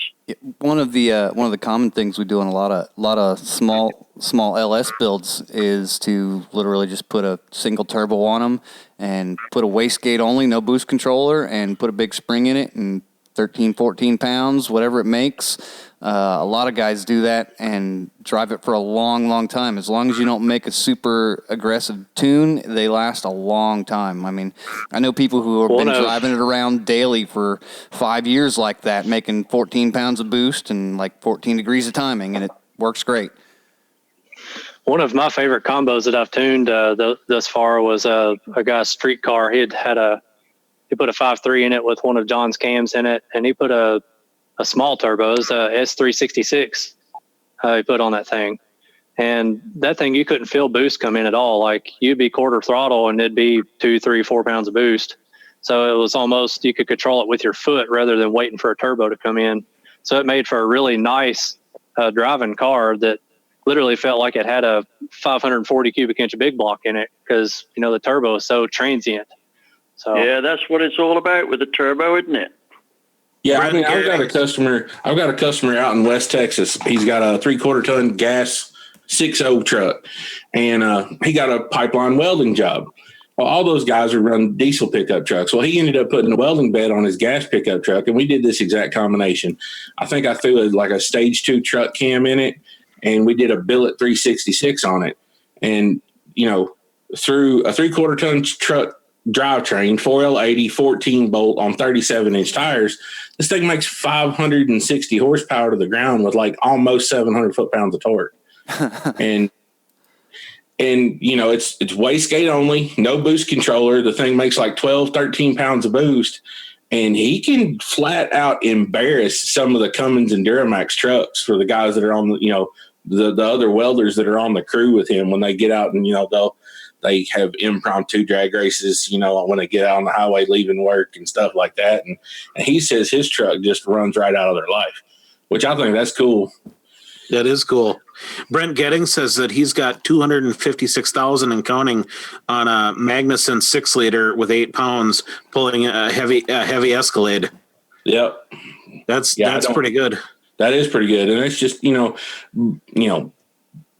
Speaker 1: One of the common things we do on a lot of small LS builds is to literally just put a single turbo on them and put a wastegate only, no boost controller, and put a big spring in it and 13, 14 pounds, whatever it makes. A lot of guys do that and drive it for a long, long time. As long as you don't make a super aggressive tune, they last a long time. I know people who have been driving it around daily for 5 years like that, making 14 pounds of boost and like 14 degrees of timing, and it works great.
Speaker 7: One of my favorite combos that I've tuned thus far was a guy's street car. He put a 5.3 in it with one of John's cams in it, and he put a small turbo, it was a S366 he put on that thing. And that thing, you couldn't feel boost come in at all. Like, you'd be quarter throttle and it'd be 2, 3, 4 pounds of boost. So it was almost, you could control it with your foot rather than waiting for a turbo to come in. So it made for a really nice driving car that literally felt like it had a 540 cubic inch big block in it because, the turbo is so transient. So
Speaker 3: yeah, that's what it's all about with the turbo, isn't it?
Speaker 4: Yeah, I've got a customer out in West Texas. He's got a 3/4 ton gas 6.0 truck, and he got a pipeline welding job. Well, all those guys are running diesel pickup trucks. Well, he ended up putting a welding bed on his gas pickup truck, and we did this exact combination. I think I threw a stage 2 truck cam in it, and we did a billet 366 on it. And, through a 3/4 ton truck drivetrain, 4L80, 14 bolt on 37-inch tires, this thing makes 560 horsepower to the ground with almost 700 foot-pounds of torque. and it's wastegate only, no boost controller. The thing makes 12, 13 pounds of boost, and he can flat out embarrass some of the Cummins and Duramax trucks for the guys that are on the other welders that are on the crew with him when they get out, and they have impromptu drag races, when they get out on the highway leaving work and stuff like that. And he says his truck just runs right out of their life, which I think that's cool.
Speaker 5: That is cool. Brent Getting says that he's got 256,000 and counting on a Magnuson 6-liter with 8 pounds pulling a heavy Escalade.
Speaker 4: Yep.
Speaker 5: That's pretty good.
Speaker 4: That is pretty good. And it's just,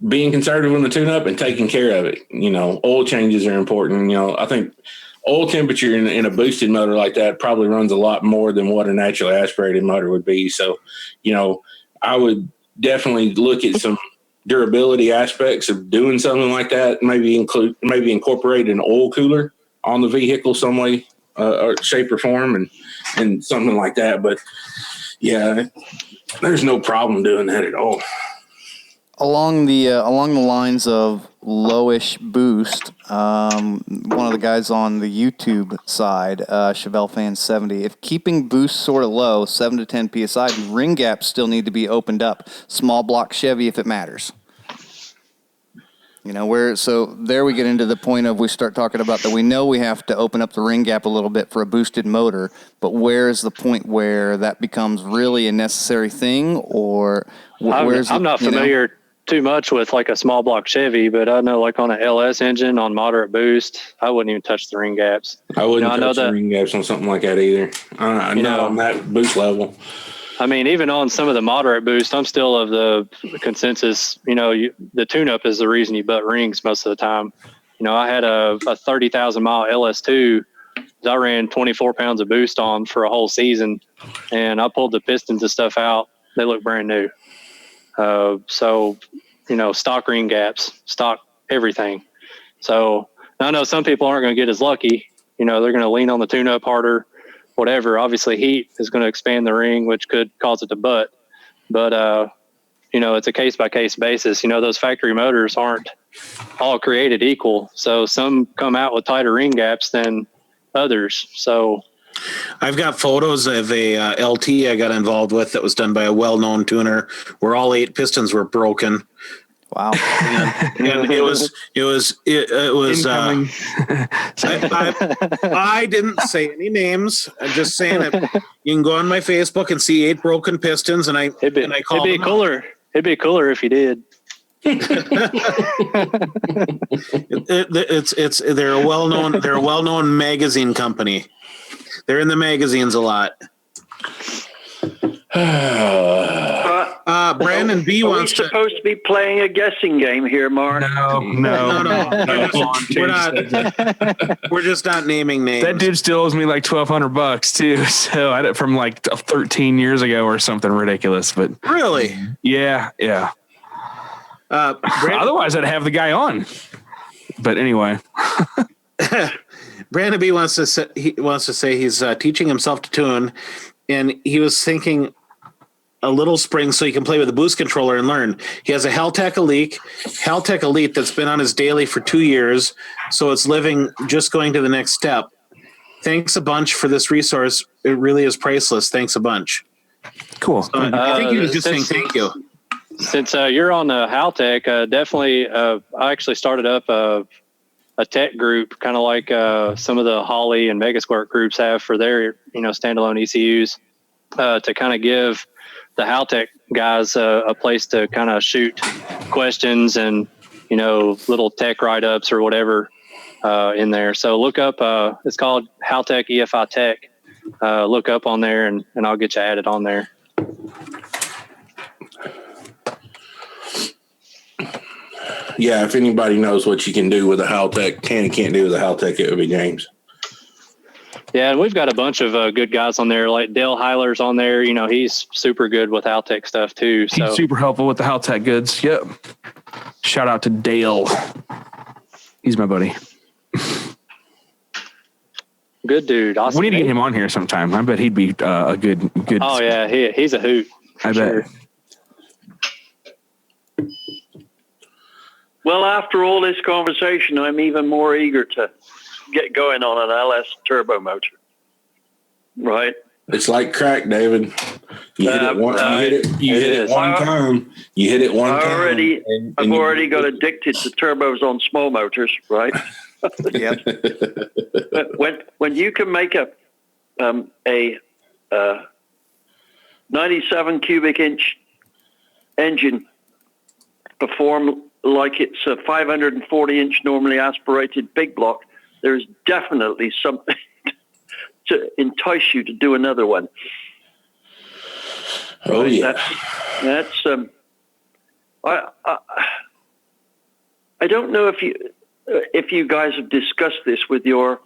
Speaker 4: being conservative on the tune-up and taking care of it. Oil changes are important. I think oil temperature in a boosted motor like that probably runs a lot more than what a naturally aspirated motor would be. So, I would definitely look at some durability aspects of doing something like that. Maybe incorporate an oil cooler on the vehicle some way, or shape or form, and something like that. But yeah, there's no problem doing that at all.
Speaker 1: along the lines of lowish boost, one of the guys on the YouTube side, Chevelle Fan 70, if keeping boost sort of low, 7 to 10 psi, ring gaps still need to be opened up. Small block Chevy if it matters. So there we get into the point of we start talking about that we know we have to open up the ring gap a little bit for a boosted motor, but where is the point where that becomes really a necessary thing, or
Speaker 7: I'm not familiar too much with like a small block Chevy, but I know like on an LS engine on moderate boost, I wouldn't even touch the ring gaps.
Speaker 4: I wouldn't touch the ring gaps on something like that either. Not on that boost level.
Speaker 7: I mean, even on some of the moderate boost, I'm still of the consensus, the tune-up is the reason you butt rings most of the time. I had a 30,000 mile LS2 I ran 24 pounds of boost on for a whole season, and I pulled the pistons and stuff out. They look brand new. Stock ring gaps, stock everything. So I know some people aren't going to get as lucky. They're going to lean on the tune-up harder. Whatever. Obviously, heat is going to expand the ring, which could cause it to butt. But, it's a case-by-case basis. Those factory motors aren't all created equal. So some come out with tighter ring gaps than others. So
Speaker 5: I've got photos of a LT I got involved with that was done by a well-known tuner where all 8 pistons were broken.
Speaker 1: Wow.
Speaker 5: And it was I didn't say any names. I'm just saying that you can go on my Facebook and see 8 broken pistons, and it'd be
Speaker 7: cooler. It'd be cooler if you did.
Speaker 5: They're a well-known magazine company. They're in the magazines a lot. Brandon B wants to.
Speaker 3: Are we supposed to be playing a guessing game here, Mark?
Speaker 5: No. We're just not naming names.
Speaker 2: That dude still owes me like $1,200 too. So I did from like 13 years ago or something ridiculous. But
Speaker 5: really,
Speaker 2: yeah. Otherwise, I'd have the guy on. But anyway.
Speaker 5: Brandon B wants to say he's teaching himself to tune, and he was thinking a little spring so he can play with the boost controller and learn. He has a Haltech Elite that's been on his daily for 2 years, so it's just going to the next step. Thanks a bunch for this resource. It really is priceless. Thanks a bunch.
Speaker 2: Cool.
Speaker 5: So I think he was just saying thank you.
Speaker 7: Since you're on Haltech, definitely. I actually started up a tech group, kind of like some of the Holly and Megasquirt groups have for their standalone ECUs, to kind of give the Haltech guys a place to kind of shoot questions and little tech write-ups or whatever in there. So look up. It's called Haltech EFI Tech. Look up on there, and I'll get you added on there.
Speaker 4: Yeah, if anybody knows what you can do with a Haltech, can't do with a Haltech, it would be James.
Speaker 7: Yeah, and we've got a bunch of good guys on there, like Dale Heiler's on there. He's super good with Haltech stuff too. So
Speaker 2: he's super helpful with the Haltech goods. Yep. Shout out to Dale. He's my buddy.
Speaker 7: Good dude. Awesome.
Speaker 2: We need to get him on here sometime. I bet he'd be a good.
Speaker 7: Oh yeah, he's a hoot.
Speaker 2: I bet.
Speaker 3: Well, after all this conversation, I'm even more eager to get going on an LS turbo motor. Right?
Speaker 4: It's like crack, David. You hit it one time. You hit it one time.
Speaker 3: I've already got addicted to turbos on small motors, right?
Speaker 1: Yep.
Speaker 3: When you can make a 97 cubic inch engine perform like it's a 540 inch normally aspirated big block, there's definitely something to entice you to do another one.
Speaker 4: Oh yeah,
Speaker 3: that's I don't know if you guys have discussed this with your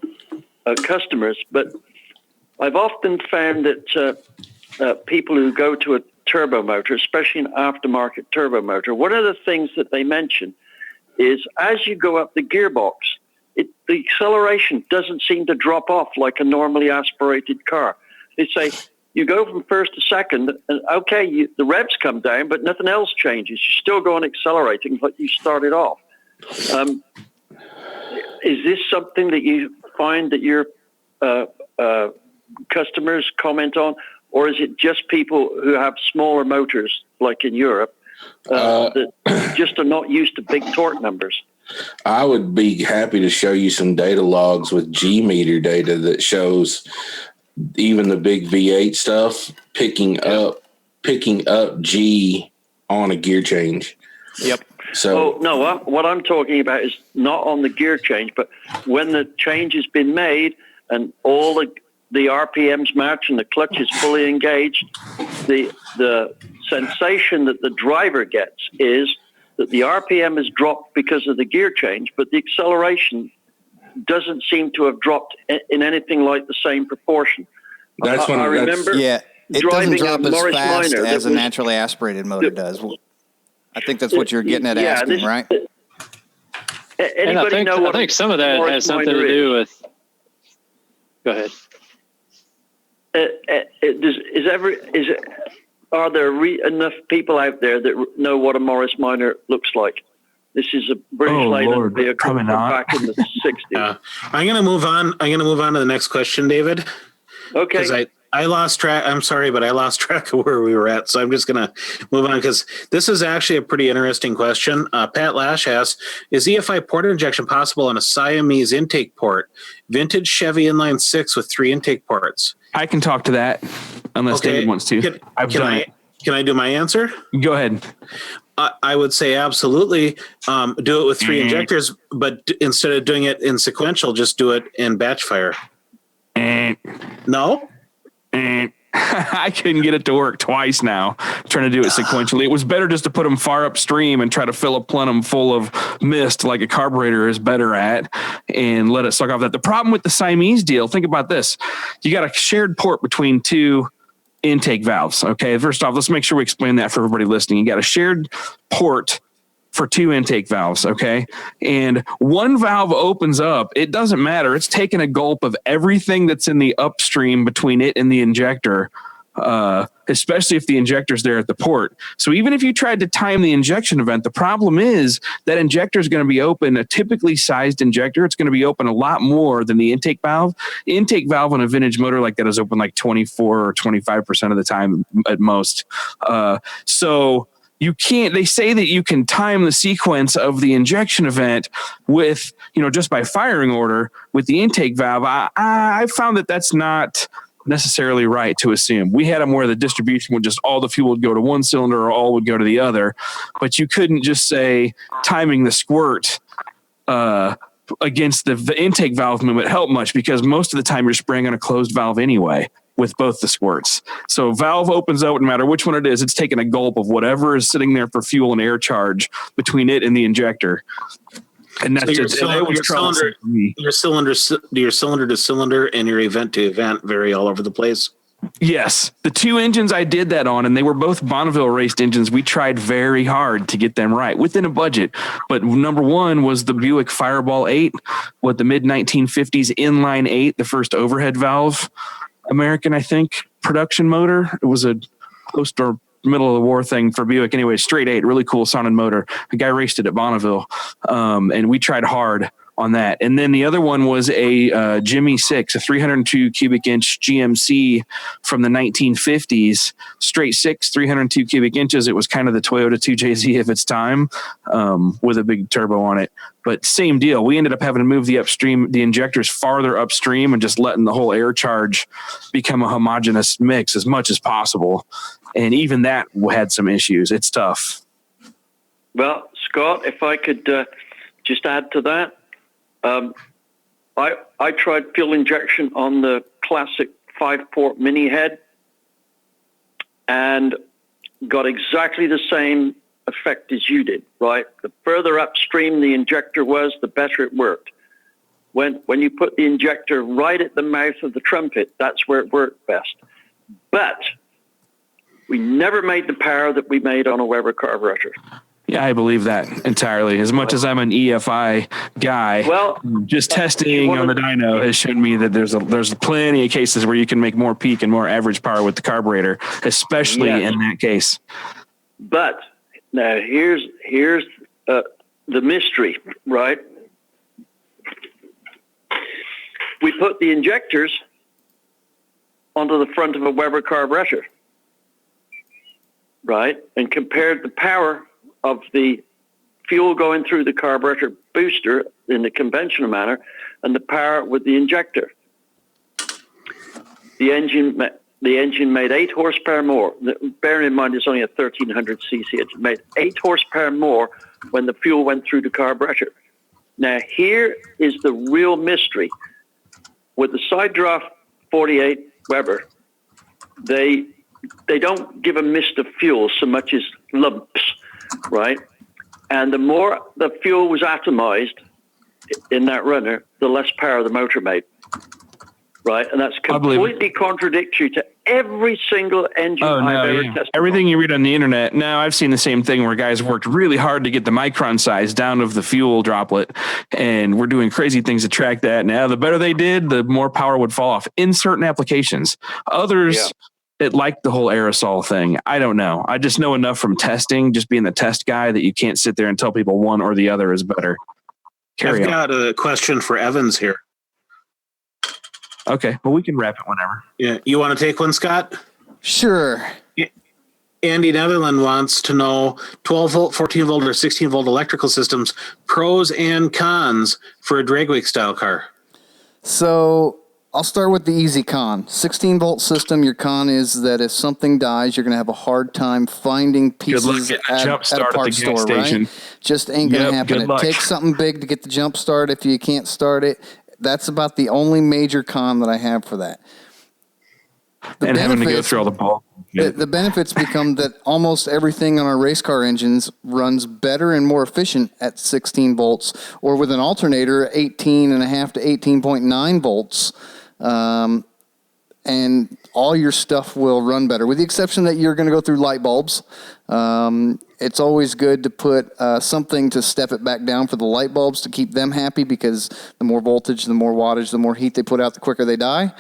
Speaker 3: customers, but I've often found that people who go to a turbo motor, especially an aftermarket turbo motor, one of the things that they mention is as you go up the gearbox, the acceleration doesn't seem to drop off like a normally aspirated car. They say you go from first to second, and okay, the revs come down, but nothing else changes. You're still going accelerating like you started off. Is this something that you find that your customers comment on, or is it just people who have smaller motors, like in Europe, that just are not used to big torque numbers?
Speaker 4: I would be happy to show you some data logs with G meter data that shows even the big V8 stuff picking up G on a gear change.
Speaker 2: Yep.
Speaker 4: So
Speaker 3: no, what I'm talking about is not on the gear change, but when the change has been made and all the RPMs match and the clutch is fully engaged, the sensation that the driver gets is that the RPM has dropped because of the gear change, but the acceleration doesn't seem to have dropped in anything like the same proportion.
Speaker 4: That's when
Speaker 3: I remember
Speaker 1: it
Speaker 3: driving
Speaker 1: doesn't drop
Speaker 3: a
Speaker 1: as
Speaker 3: Morris
Speaker 1: fast
Speaker 3: Minor
Speaker 1: as a
Speaker 3: was-
Speaker 1: naturally aspirated motor does. I think that's what you're getting at asking, right?
Speaker 7: And I think some of that has something to do with. Go ahead.
Speaker 3: Are there enough people out there that know what a Morris Minor looks like? This is a British Leyland vehicle
Speaker 2: probably
Speaker 3: from
Speaker 2: not.
Speaker 3: back in the 60s.
Speaker 5: I'm going to move on. I'm going to move on to the next question, David.
Speaker 3: Okay.
Speaker 5: Because I lost track. I'm sorry, but I lost track of where we were at. So I'm just going to move on because this is actually a pretty interesting question. Pat Lash asks, is EFI port injection possible on a Siamese intake port? Vintage Chevy inline 6 with 3 intake ports.
Speaker 2: I can talk to that unless David wants to. I've done it.
Speaker 5: Can I do my answer?
Speaker 2: Go ahead.
Speaker 5: I would say absolutely do it with 3 injectors, but instead of doing it in sequential, just do it in batch fire. No?
Speaker 2: I couldn't get it to work twice now trying to do it sequentially. It was better just to put them far upstream and try to fill a plenum full of mist like a carburetor is better at and let it suck off that. The problem with the Siamese deal, think about this. You got a shared port between 2 intake valves. Okay. First off, let's make sure we explain that for everybody listening. You got a shared port for 2 intake valves. Okay. And one valve opens up. It doesn't matter. It's taking a gulp of everything that's in the upstream between it and the injector, especially if the injector's there at the port. So even if you tried to time the injection event, the problem is that injector is going to be open, a typically sized injector. It's going to be open a lot more than the intake valve. Intake valve on a vintage motor like that is open like 24 or 25% of the time at most. So you can't, they say that you can time the sequence of the injection event with, just by firing order with the intake valve. I found that that's not necessarily right to assume. We had them where the distribution would just all the fuel would go to one cylinder or all would go to the other, but you couldn't just say timing the squirt against the intake valve movement helped much because most of the time you're spraying on a closed valve anyway with both the squirts. So valve opens out, no matter which one it is, it's taking a gulp of whatever is sitting there for fuel and air charge between it and the injector. And that's
Speaker 5: so your cylinder to cylinder and your event to event vary all over the place.
Speaker 2: Yes. The 2 engines I did that on, and they were both Bonneville raced engines. We tried very hard to get them right within a budget. But number one was the Buick Fireball 8 with the mid 1950s inline 8, the first overhead valve American, I think, production motor. It was a post or middle of the war thing for Buick. Anyway, straight 8, really cool sounding motor. The guy raced it at Bonneville. And we tried hard on that. And then the other one was a Jimmy 6, a 302 cubic inch GMC from the 1950s, straight 6, 302 cubic inches. It was kind of the Toyota 2JZ of its time, with a big turbo on it. But same deal. We ended up having to move the injectors farther upstream and just letting the whole air charge become a homogeneous mix as much as possible. And even that had some issues. It's tough.
Speaker 3: Well, Scott, if I could just add to that, I tried fuel injection on the classic 5-port mini head and got exactly the same effect as you did, right? The further upstream the injector was, the better it worked. When you put the injector right at the mouth of the trumpet, that's where it worked best. But we never made the power that we made on a Weber carburetor.
Speaker 2: Yeah, I believe that entirely. As much as I'm an EFI guy,
Speaker 3: Well,
Speaker 2: just testing on the dyno has shown me that there's plenty of cases where you can make more peak and more average power with the carburetor, especially in that case.
Speaker 3: But now here's the mystery, right? We put the injectors onto the front of a Weber carburetor, right? And compared the power of the fuel going through the carburetor booster in the conventional manner and the power with the injector. The engine made 8 horsepower more. Bearing in mind it's only a 1300 cc. It made 8 horsepower more when the fuel went through the carburetor. Now here is the real mystery. With the side draft 48 Weber, they don't give a mist of fuel so much as lumps, right? And the more the fuel was atomized in that runner, the less power the motor made, right? And that's completely contradictory to every single engine I've ever tested.
Speaker 2: Everything you read on the internet. Now, I've seen the same thing where guys worked really hard to get the micron size down of the fuel droplet, and we're doing crazy things to track that. Now, the better they did, the more power would fall off in certain applications. Others, it liked the whole aerosol thing. I don't know. I just know enough from testing, just being the test guy, that you can't sit there and tell people one or the other is better.
Speaker 5: I've got a question for Evans here.
Speaker 2: Okay, well, we can wrap it whenever.
Speaker 5: Yeah, you want to take one, Scott?
Speaker 1: Sure.
Speaker 5: Andy Netherland wants to know 12 volt, 14 volt, or 16 volt electrical systems, pros and cons for a dragwake style car.
Speaker 1: So I'll start with the easy con. 16 volt system, your con is that if something dies, you're going to have a hard time finding pieces at a parts store, right? Just ain't going to happen. It takes something big to get the jump start if you can't start it. That's about the only major con that I have for that.
Speaker 2: And having to go through all the ball.
Speaker 1: The benefits become that almost everything on our race car engines runs better and more efficient at 16 volts, or with an alternator, 18.5 to 18.9 volts. And all your stuff will run better, with the exception that you're going to go through light bulbs. It's always good to put something to step it back down for the light bulbs to keep them happy, because the more voltage, the more wattage, the more heat they put out, the quicker they die.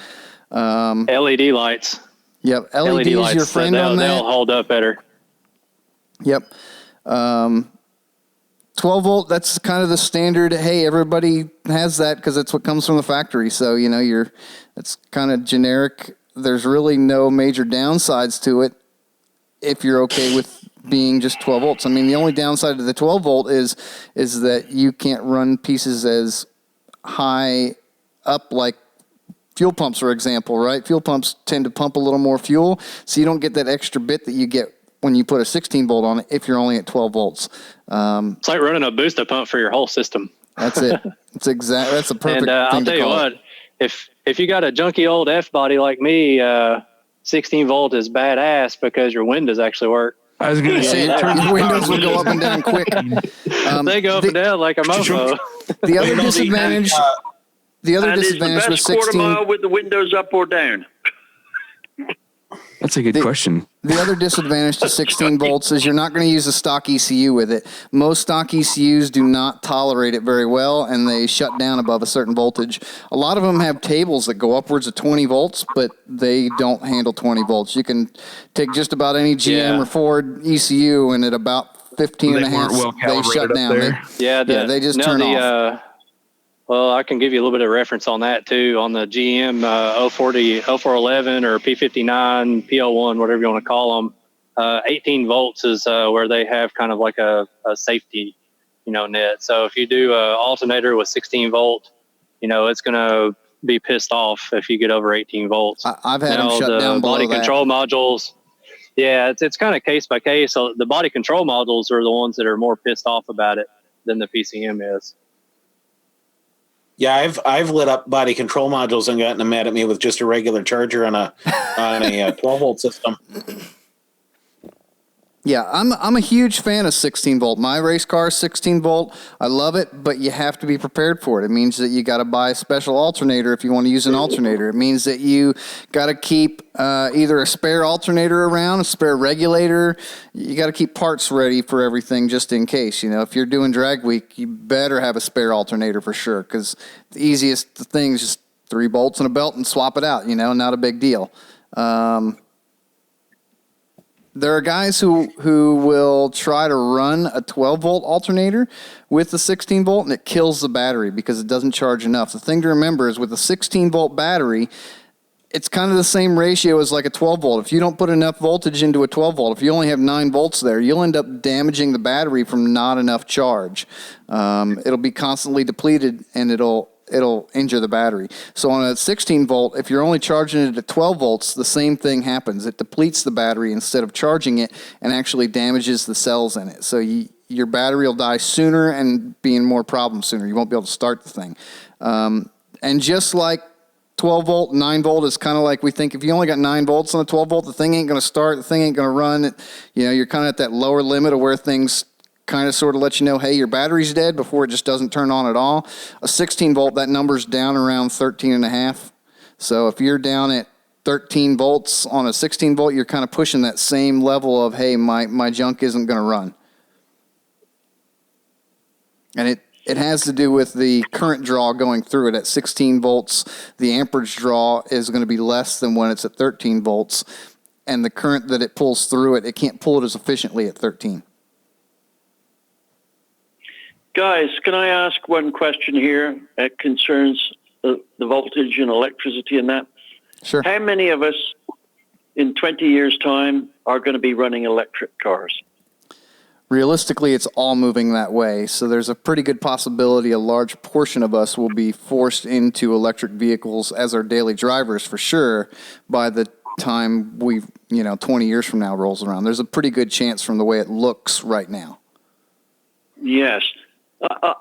Speaker 7: LED lights.
Speaker 1: Yep, LED is your friend on that.
Speaker 7: They'll hold up better.
Speaker 1: Yep. 12 volt, that's kind of the standard. Hey, everybody has that because it's what comes from the factory. So, it's kind of generic. There's really no major downsides to it if you're okay with being just 12 volts. I mean, the only downside to the 12 volt is that you can't run pieces as high up like fuel pumps, for example, right? Fuel pumps tend to pump a little more fuel, so you don't get that extra bit that you get when you put a 16 volt on it if you're only at 12 volts.
Speaker 7: It's like running a booster pump for your whole system.
Speaker 1: That's it. That's a perfect thing to call
Speaker 7: I'll tell you what, if you got a junky old F body like me, 16 volt is badass because your windows actually work.
Speaker 2: I was going to say,
Speaker 1: your windows will go up and down quick.
Speaker 7: They go up and down like a mofo.
Speaker 1: The other disadvantage... The other disadvantage with 16...
Speaker 3: quarter mile with the windows up or down?
Speaker 2: That's a good question.
Speaker 1: The other disadvantage to 16 volts is you're not going to use a stock ECU with it. Most stock ECUs do not tolerate it very well, and they shut down above a certain voltage. A lot of them have tables that go upwards of 20 volts, but they don't handle 20 volts. You can take just about any GM or Ford ECU, and at about 15 and a half, they shut down. They just turn off.
Speaker 7: Well, I can give you a little bit of reference on that too. On the GM 0411 or P59, P01, whatever you want to call them, 18 volts is where they have kind of like a safety, net. So if you do an alternator with 16 volt, it's going to be pissed off if you get over 18 volts.
Speaker 1: I've had them shut down below
Speaker 7: body control modules. Yeah, it's kind of case by case. So the body control modules are the ones that are more pissed off about it than the PCM is.
Speaker 5: Yeah, I've lit up body control modules and gotten them mad at me with just a regular charger on a 12 volt system.
Speaker 1: Yeah, I'm a huge fan of 16 volt. My race car is 16 volt. I love it, but you have to be prepared for it. It means that you got to buy a special alternator if you want to use an alternator. It means that you got to keep either a spare alternator around, a spare regulator. You got to keep parts ready for everything just in case. You know, if you're doing drag week, you better have a spare alternator for sure, because the easiest thing is just 3 bolts and a belt and swap it out. You know, not a big deal. There are guys who will try to run a 12-volt alternator with the 16-volt, and it kills the battery because it doesn't charge enough. The thing to remember is with a 16-volt battery, it's kind of the same ratio as like a 12-volt. If you don't put enough voltage into a 12-volt, if you only have 9 volts there, you'll end up damaging the battery from not enough charge. It'll be constantly depleted, and it'll injure the battery. So on a 16 volt, if you're only charging it at 12 volts, the same thing happens. It depletes the battery instead of charging it and actually damages the cells in it. So your battery will die sooner and be in more problems sooner. You won't be able to start the thing. And just like 12 volt, 9 volt is kind of like we think if you only got 9 volts on a 12 volt, the thing ain't going to start, the thing ain't going to run. You know, you're kind of at that lower limit of where things kind of sort of let you know, hey, your battery's dead before it just doesn't turn on at all. A 16 volt, that number's down around 13 and a half. So if you're down at 13 volts on a 16 volt, you're kind of pushing that same level of, hey, my junk isn't going to run. And it has to do with the current draw going through it. At 16 volts, the amperage draw is going to be less than when it's at 13 volts. And the current that it pulls through it can't pull it as efficiently at 13.
Speaker 3: Guys, can I ask one question here? It concerns the voltage and electricity and that.
Speaker 1: Sure.
Speaker 3: How many of us in 20 years' time are going to be running electric cars?
Speaker 1: Realistically, it's all moving that way. So there's a pretty good possibility a large portion of us will be forced into electric vehicles as our daily drivers for sure by the time 20 years from now rolls around. There's a pretty good chance from the way it looks right now.
Speaker 3: Yes.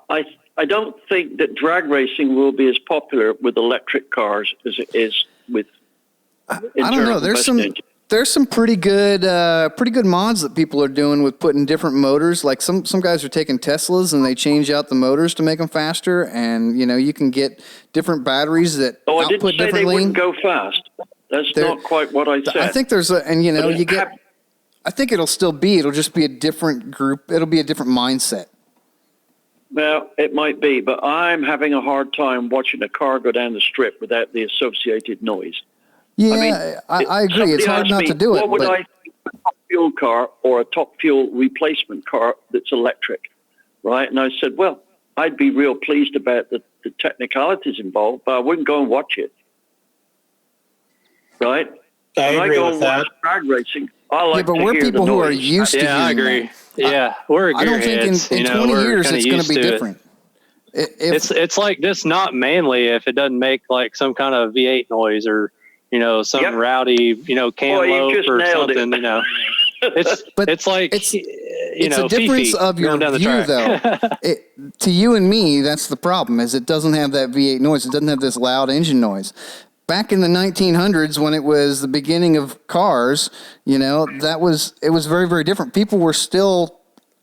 Speaker 3: I don't think that drag racing will be as popular with electric cars as it is with internal
Speaker 1: I don't know. There's some pretty good mods that people are doing with putting different motors. Like some guys are taking Teslas and they change out the motors to make them faster, and you can get different batteries that
Speaker 3: I
Speaker 1: output
Speaker 3: didn't say
Speaker 1: differently.
Speaker 3: They wouldn't go fast. That's not quite what I said.
Speaker 1: I think there's I think it'll just be a different group. It'll be a different mindset.
Speaker 3: Well, it might be, but I'm having a hard time watching a car go down the strip without the associated noise.
Speaker 1: Yeah, I agree. It's hard not to do it.
Speaker 3: What would I think a top fuel car or a top fuel replacement car that's electric, right? And I said, well, I'd be real pleased about the technicalities involved, but I wouldn't go and watch it, right?
Speaker 5: I agree with that.
Speaker 3: Watch drag racing, I like
Speaker 1: but
Speaker 3: to
Speaker 1: we're
Speaker 3: hear
Speaker 1: people
Speaker 3: the
Speaker 1: who
Speaker 3: noise.
Speaker 1: are used to hearing
Speaker 7: I agree.
Speaker 1: that.
Speaker 7: Yeah, we're
Speaker 1: I don't think in 20 years it's going to be different.
Speaker 7: It's like just not manly if it doesn't make like some kind of V8 noise or some rowdy cam lope or something. It's like
Speaker 1: it's a difference of your view though. To you and me, that's the problem. Is it doesn't have that V8 noise. It doesn't have this loud engine noise. Back in the 1900s, when it was the beginning of cars, it was very, very different. People were still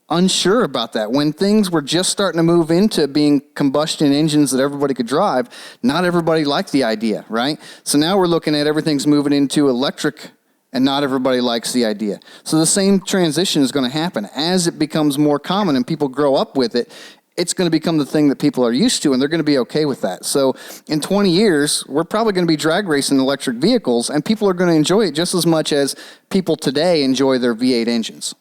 Speaker 1: unsure about that. When things were just starting to move into being combustion engines that everybody could drive, not everybody liked the idea, right? So now we're looking at everything's moving into electric, and not everybody likes the idea. So the same transition is going to happen. As it becomes more common and people grow up with it, it's going to become the thing that people are used to, and they're going to be okay with that. So in 20 years, we're probably going to be drag racing electric vehicles, and people are going to enjoy it just as much as people today enjoy their V8 engines.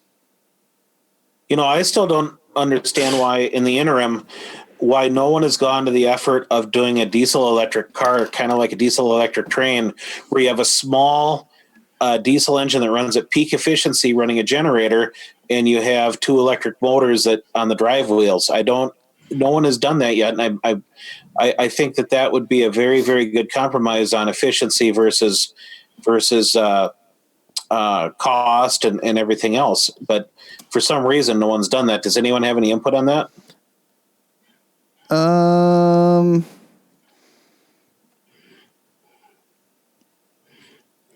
Speaker 5: I still don't understand why, in the interim, why no one has gone to the effort of doing a diesel electric car, kind of like a diesel electric train, where you have a small diesel engine that runs at peak efficiency running a generator, and you have 2 electric motors that on the drive wheels. No one has done that yet, and I think that would be a very, very good compromise on efficiency versus cost and everything else. But for some reason, no one's done that. Does anyone have any input on that?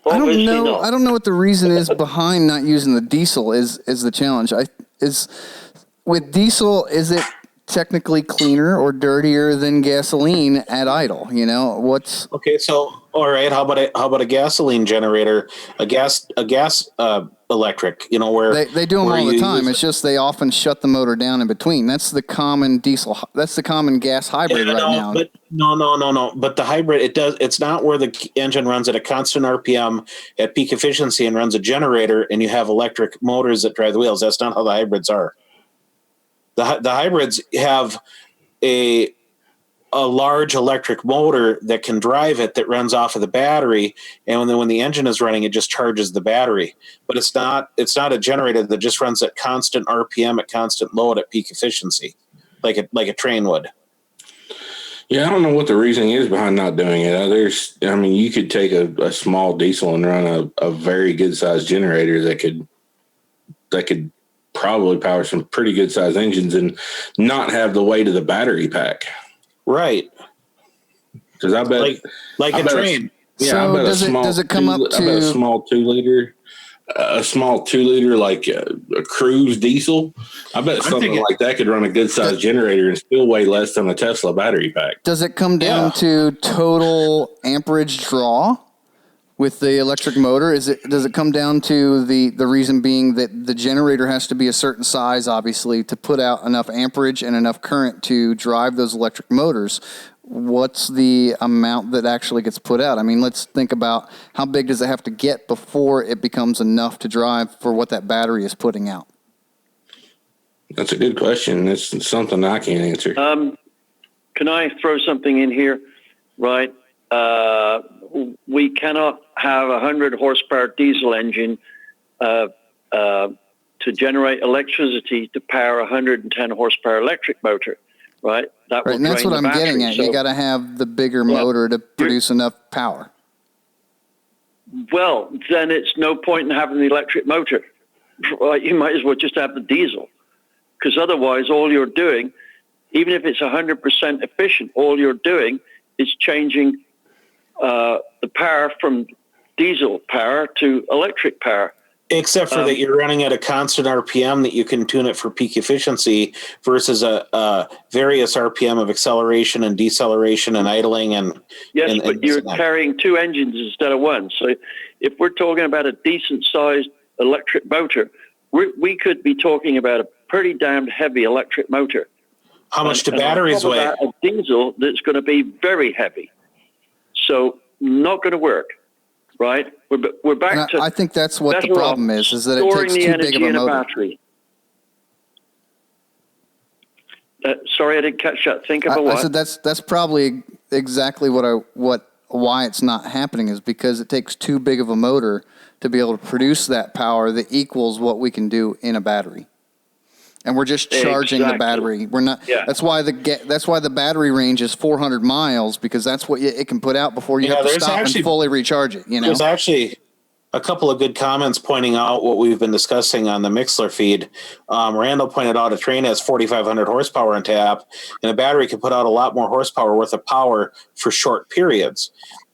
Speaker 1: I don't
Speaker 3: Obviously
Speaker 1: know.
Speaker 3: not.
Speaker 1: I don't know what the reason is behind not using the diesel. Is the challenge? With diesel, is it technically cleaner or dirtier than gasoline at idle? You know what's
Speaker 5: Okay, so all right, how about a gasoline generator, a gas electric? You know where
Speaker 1: they do them
Speaker 5: where
Speaker 1: all the
Speaker 5: you
Speaker 1: time.
Speaker 5: use-
Speaker 1: It's just they often shut the motor down in between. That's the common diesel. That's the common gas hybrid right now.
Speaker 5: But no. But the hybrid, it's not where the engine runs at a constant RPM at peak efficiency and runs a generator, and you have electric motors that drive the wheels. That's not how the hybrids are. The hybrids have a large electric motor that can drive it that runs off of the battery, and when the engine is running, it just charges the battery. But it's not a generator that just runs at constant RPM at constant load at peak efficiency, like a train would.
Speaker 4: Yeah, I don't know what the reasoning is behind not doing it. You could take a small diesel and run a very good sized generator that could probably power some pretty good sized engines and not have the weight of the battery pack.
Speaker 5: Right.
Speaker 4: Because I bet
Speaker 5: like a train.
Speaker 1: So does it come up to?
Speaker 4: I bet a small 2 liter, like a cruise diesel. I bet something like that could run a good sized generator and still weigh less than a Tesla battery pack.
Speaker 1: Does it come down to total amperage draw with the electric motor? Does it come down to the reason being that the generator has to be a certain size, obviously, to put out enough amperage and enough current to drive those electric motors? What's the amount that actually gets put out? I mean, let's think about how big does it have to get before it becomes enough to drive for what that battery is putting out?
Speaker 4: That's a good question. It's something I can't answer.
Speaker 3: Can I throw something in here? Right. We cannot have a 100 horsepower diesel engine to generate electricity to power a 110 horsepower electric motor, right? That will
Speaker 1: and that's
Speaker 3: drain
Speaker 1: what
Speaker 3: the
Speaker 1: I'm getting
Speaker 3: battery.
Speaker 1: at.
Speaker 3: So,
Speaker 1: You got to have the bigger motor to produce enough power.
Speaker 3: well, then it's no point in having the electric motor. Right? You might as well just have the diesel, because otherwise all you're doing, even if it's 100% efficient, all you're doing is changing the power from diesel power to electric power.
Speaker 5: Except for that you're running at a constant RPM that you can tune it for peak efficiency versus a various RPM of acceleration and deceleration and idling.
Speaker 3: Yes, but you're carrying two engines instead of one. So if we're talking about a decent-sized electric motor, we could be talking about a pretty damned heavy electric motor.
Speaker 5: How much do batteries weigh?
Speaker 3: A diesel that's going to be very heavy. So not going to work, right? We're back to.
Speaker 1: I think that's what the problem is that it takes too big of a motor.
Speaker 3: Battery. Sorry, I didn't catch that. Think about what?
Speaker 1: I said that's probably exactly why it's not happening, is because it takes too big of a motor to be able to produce that power that equals what we can do in a battery. And we're just charging the battery. We're not. Yeah. That's why the battery range is 400 miles, because that's what it can put out before you have to stop and fully recharge it. You know,
Speaker 5: there's actually a couple of good comments pointing out what we've been discussing on the Mixler feed. Randall pointed out a train has 4,500 horsepower on tap, and a battery can put out a lot more horsepower worth of power for short periods.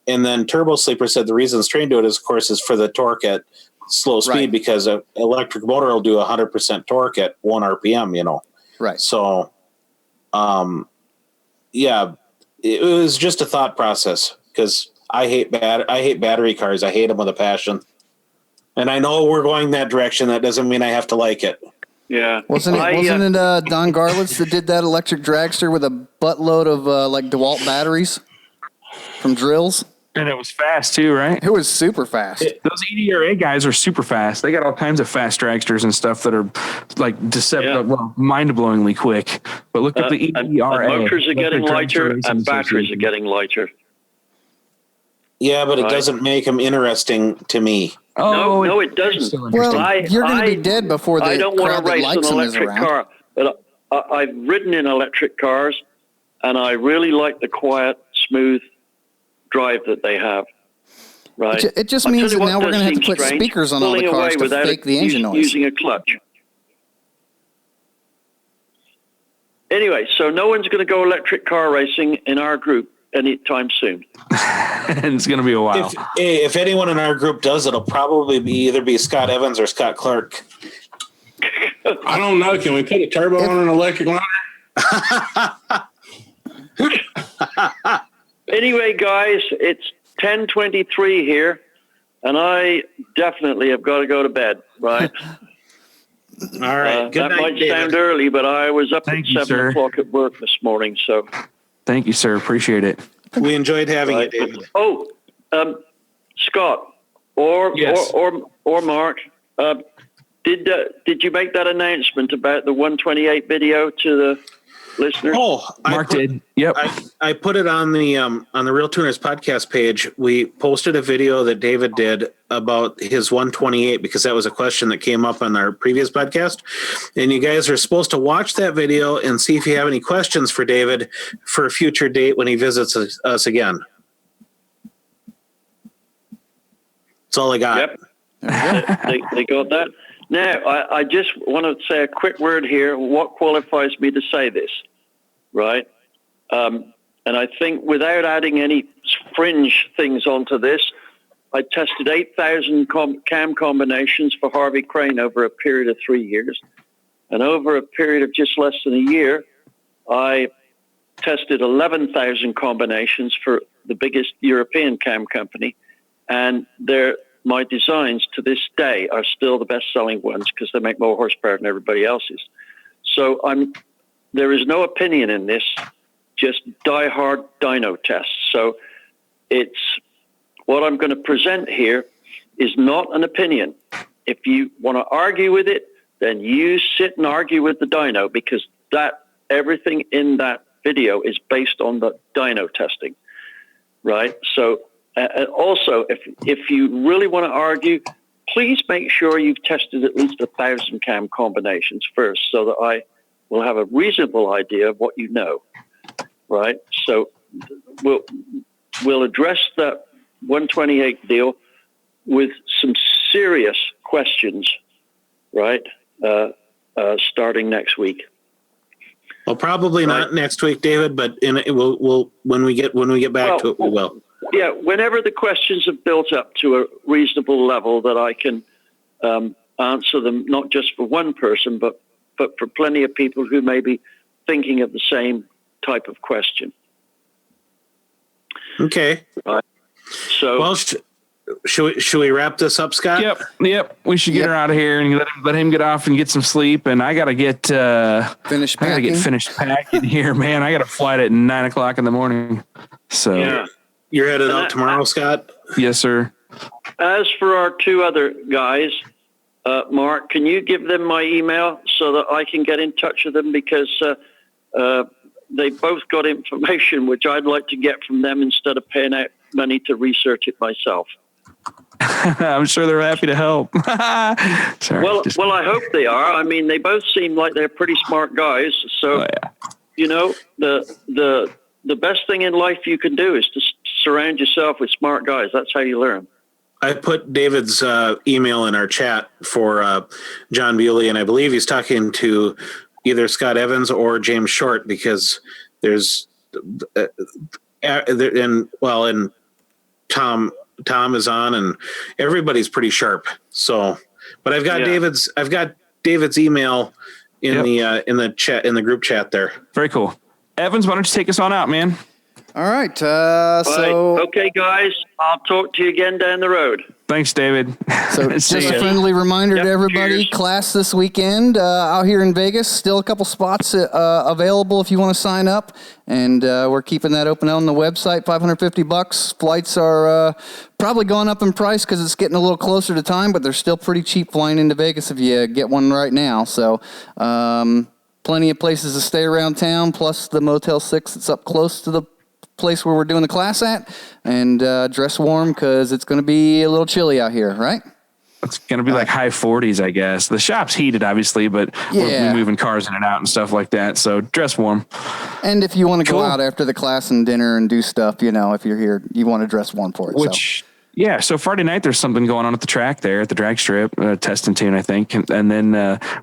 Speaker 5: And then Turbo Sleeper said the reason train do it is, of course, is for the torque at slow speed, because an electric motor will do 100% torque at 1 RPM, you know.
Speaker 1: Right.
Speaker 5: So, yeah, it was just a thought process, because I hate battery cars. I hate them with a passion. And I know we're going that direction. That doesn't mean I have to like it.
Speaker 3: Yeah.
Speaker 1: Wasn't it Don Garlitz that did that electric dragster with a buttload of like DeWalt batteries from drills?
Speaker 2: And it was fast too, right?
Speaker 1: It was super fast.
Speaker 2: Those EDRA guys are super fast. They got all kinds of fast dragsters and stuff that are like deceptive, mind-blowingly quick. But look at the EDRA.
Speaker 3: And motors are getting lighter and batteries are getting lighter.
Speaker 5: Yeah, but it doesn't make them interesting to me.
Speaker 2: Oh,
Speaker 3: no, it doesn't.
Speaker 1: Well, you're going to be dead before
Speaker 3: I
Speaker 1: the
Speaker 3: don't want
Speaker 1: crowd
Speaker 3: to
Speaker 1: that
Speaker 3: race
Speaker 1: likes
Speaker 3: an
Speaker 1: them is
Speaker 3: electric
Speaker 1: around.
Speaker 3: car, but I've ridden in electric cars, and I really like the quiet, smooth drive that they have. Right.
Speaker 1: It just means that now we're going to have to put speakers on all the cars to fake the engine noise.
Speaker 3: Using a clutch. Anyway, so no one's going to go electric car racing in our group anytime soon.
Speaker 2: And it's going to be a while.
Speaker 5: If anyone in our group does, it'll probably either be Scott Evans or Scott Clark.
Speaker 4: I don't know. Can we put a turbo on an electric liner?
Speaker 3: Anyway, guys, it's 10:23 here, and I definitely have got to go to bed, right?
Speaker 5: All right. Good
Speaker 3: that
Speaker 5: night,
Speaker 3: might
Speaker 5: David.
Speaker 3: sound early, but I was up
Speaker 2: Thank
Speaker 3: at
Speaker 2: you,
Speaker 3: 7 o'clock at work this morning, so.
Speaker 2: Thank you, sir. Appreciate it.
Speaker 5: We enjoyed having
Speaker 3: Right.
Speaker 5: you, David.
Speaker 3: Oh, Scott or
Speaker 2: Yes.
Speaker 3: or Mark, did you make that announcement about the 128 video to the listeners?
Speaker 5: Oh,
Speaker 2: Mark did. Yep.
Speaker 5: I put it on the RealTuners podcast page. We posted a video that David did about his 128 because that was a question that came up on our previous podcast. And you guys are supposed to watch that video and see if you have any questions for David for a future date when he visits us again. That's all I got.
Speaker 3: Yep. They got that. Now, I just want to say a quick word here. What qualifies me to say this, right? And I think without adding any fringe things onto this, I tested 8,000 cam combinations for Harvey Crane over a period of 3 years. And over a period of just less than a year, I tested 11,000 combinations for the biggest European cam company. And my designs to this day are still the best-selling ones because they make more horsepower than everybody else's. So there is no opinion in this, just die-hard dyno tests. So what I'm going to present here is not an opinion. If you want to argue with it, then you sit and argue with the dyno because everything in that video is based on the dyno testing, right? So also, if you really want to argue, please make sure you've tested at least 1,000 cam combinations first so that I will have a reasonable idea of what you know, right? So we'll address that 128 deal with some serious questions, right, starting next week.
Speaker 5: Well, probably not next week, David, but we'll when we get back to it, we will.
Speaker 3: Yeah, whenever the questions have built up to a reasonable level that I can answer them, not just for one person, but for plenty of people who may be thinking of the same type of question.
Speaker 5: Okay.
Speaker 3: Right. So,
Speaker 5: well, should we wrap this up, Scott?
Speaker 2: Yep. We should get her out of here and let him get off and get some sleep. And I gotta get
Speaker 1: finished packing
Speaker 2: here, man. I got a flight at 9 o'clock in the morning. So
Speaker 3: yeah.
Speaker 5: You're headed out tomorrow, Scott?
Speaker 2: Yes, sir.
Speaker 3: As for our two other guys, Mark, can you give them my email so that I can get in touch with them because they both got information which I'd like to get from them instead of paying out money to research it myself.
Speaker 2: I'm sure they're happy to help. Sorry.
Speaker 3: Well, I hope they are. I mean, they both seem like they're pretty smart guys. So, the best thing in life you can do is to surround yourself with smart guys. That's how you learn.
Speaker 5: I put David's email in our chat for John Bewley, and I believe he's talking to either Scott Evans or James Short because there's and Tom is on, and everybody's pretty sharp. So, but I've got David's email in the chat, in the group chat there.
Speaker 2: Very cool. Evans, why don't you take us on out, man?
Speaker 1: All right.
Speaker 3: Okay, guys, I'll talk to you again down the road.
Speaker 2: Thanks, David.
Speaker 1: So just a friendly reminder to everybody, class this weekend out here in Vegas. Still a couple spots available if you want to sign up. And we're keeping that open on the website, $550. Flights are probably going up in price because it's getting a little closer to time, but they're still pretty cheap flying into Vegas if you get one right now. So plenty of places to stay around town, plus the Motel 6 that's up close to the place where we're doing the class at, and dress warm because it's going to be a little chilly out here, right?
Speaker 2: It's going to be like high 40s, I guess. The shop's heated, obviously, but we're moving cars in and out and stuff like that, so dress warm.
Speaker 1: And if you want to go out after the class and dinner and do stuff, if you're here, you want to dress warm for it.
Speaker 2: So Friday night there's something going on at the track there at the drag strip, test and tune, I think. And then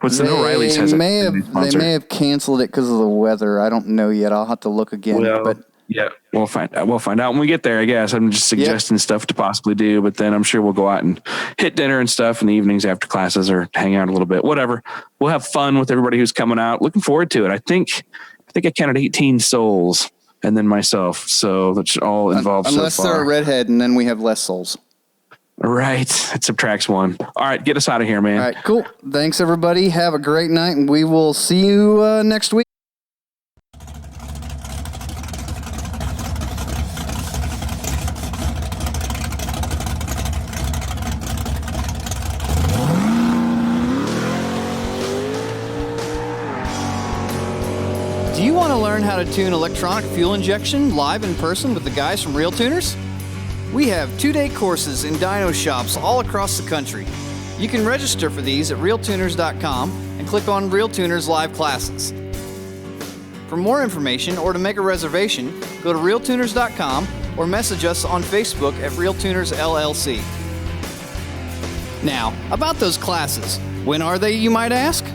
Speaker 2: O'Reilly's has
Speaker 1: They may have canceled it because of the weather. I don't know yet. I'll have to look again.
Speaker 2: Well,
Speaker 1: but
Speaker 2: Yeah, we'll find out. We'll find out when we get there, I guess. I'm just suggesting stuff to possibly do, but then I'm sure we'll go out and hit dinner and stuff in the evenings after classes or hang out a little bit, whatever. We'll have fun with everybody who's coming out. Looking forward to it. I think I counted 18 souls and then myself. So that's all involved
Speaker 1: unless
Speaker 2: so far.
Speaker 1: they're a redhead, and then we have less souls.
Speaker 2: Right. It subtracts one. All right. Get us out of here, man.
Speaker 1: All right, cool. Thanks, everybody. Have a great night, and we will see you next week. Do you want to learn how to tune electronic fuel injection live in person with the guys from RealTuners? We have 2-day courses in dyno shops all across the country. You can register for these at RealTuners.com and click on RealTuners Live Classes. For more information or to make a reservation, go to RealTuners.com or message us on Facebook at RealTuners LLC. Now, about those classes. When are they, you might ask?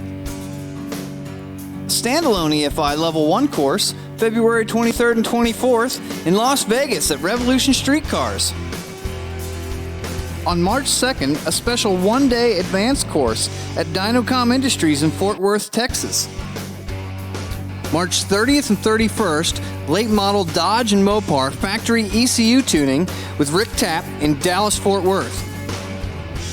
Speaker 1: Standalone EFI Level 1 course, February 23rd and 24th in Las Vegas at Revolution Streetcars. On March 2nd, a special 1-day advanced course at Dynocom Industries in Fort Worth, Texas. March 30th and 31st, late model Dodge and Mopar factory ECU tuning with Rick Tapp in Dallas, Fort Worth.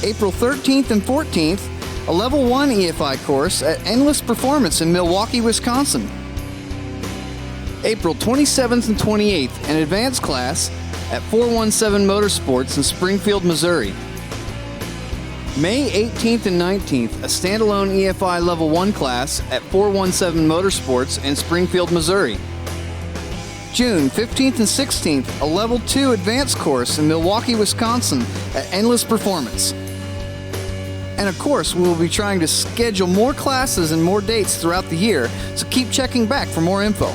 Speaker 1: April 13th and 14th, a Level 1 EFI course at Endless Performance in Milwaukee, Wisconsin. April 27th and 28th, an advanced class at 417 Motorsports in Springfield, Missouri. May 18th and 19th, a standalone EFI Level 1 class at 417 Motorsports in Springfield, Missouri. June 15th and 16th, a Level 2 advanced course in Milwaukee, Wisconsin at Endless Performance. And of course, we will be trying to schedule more classes and more dates throughout the year, so keep checking back for more info.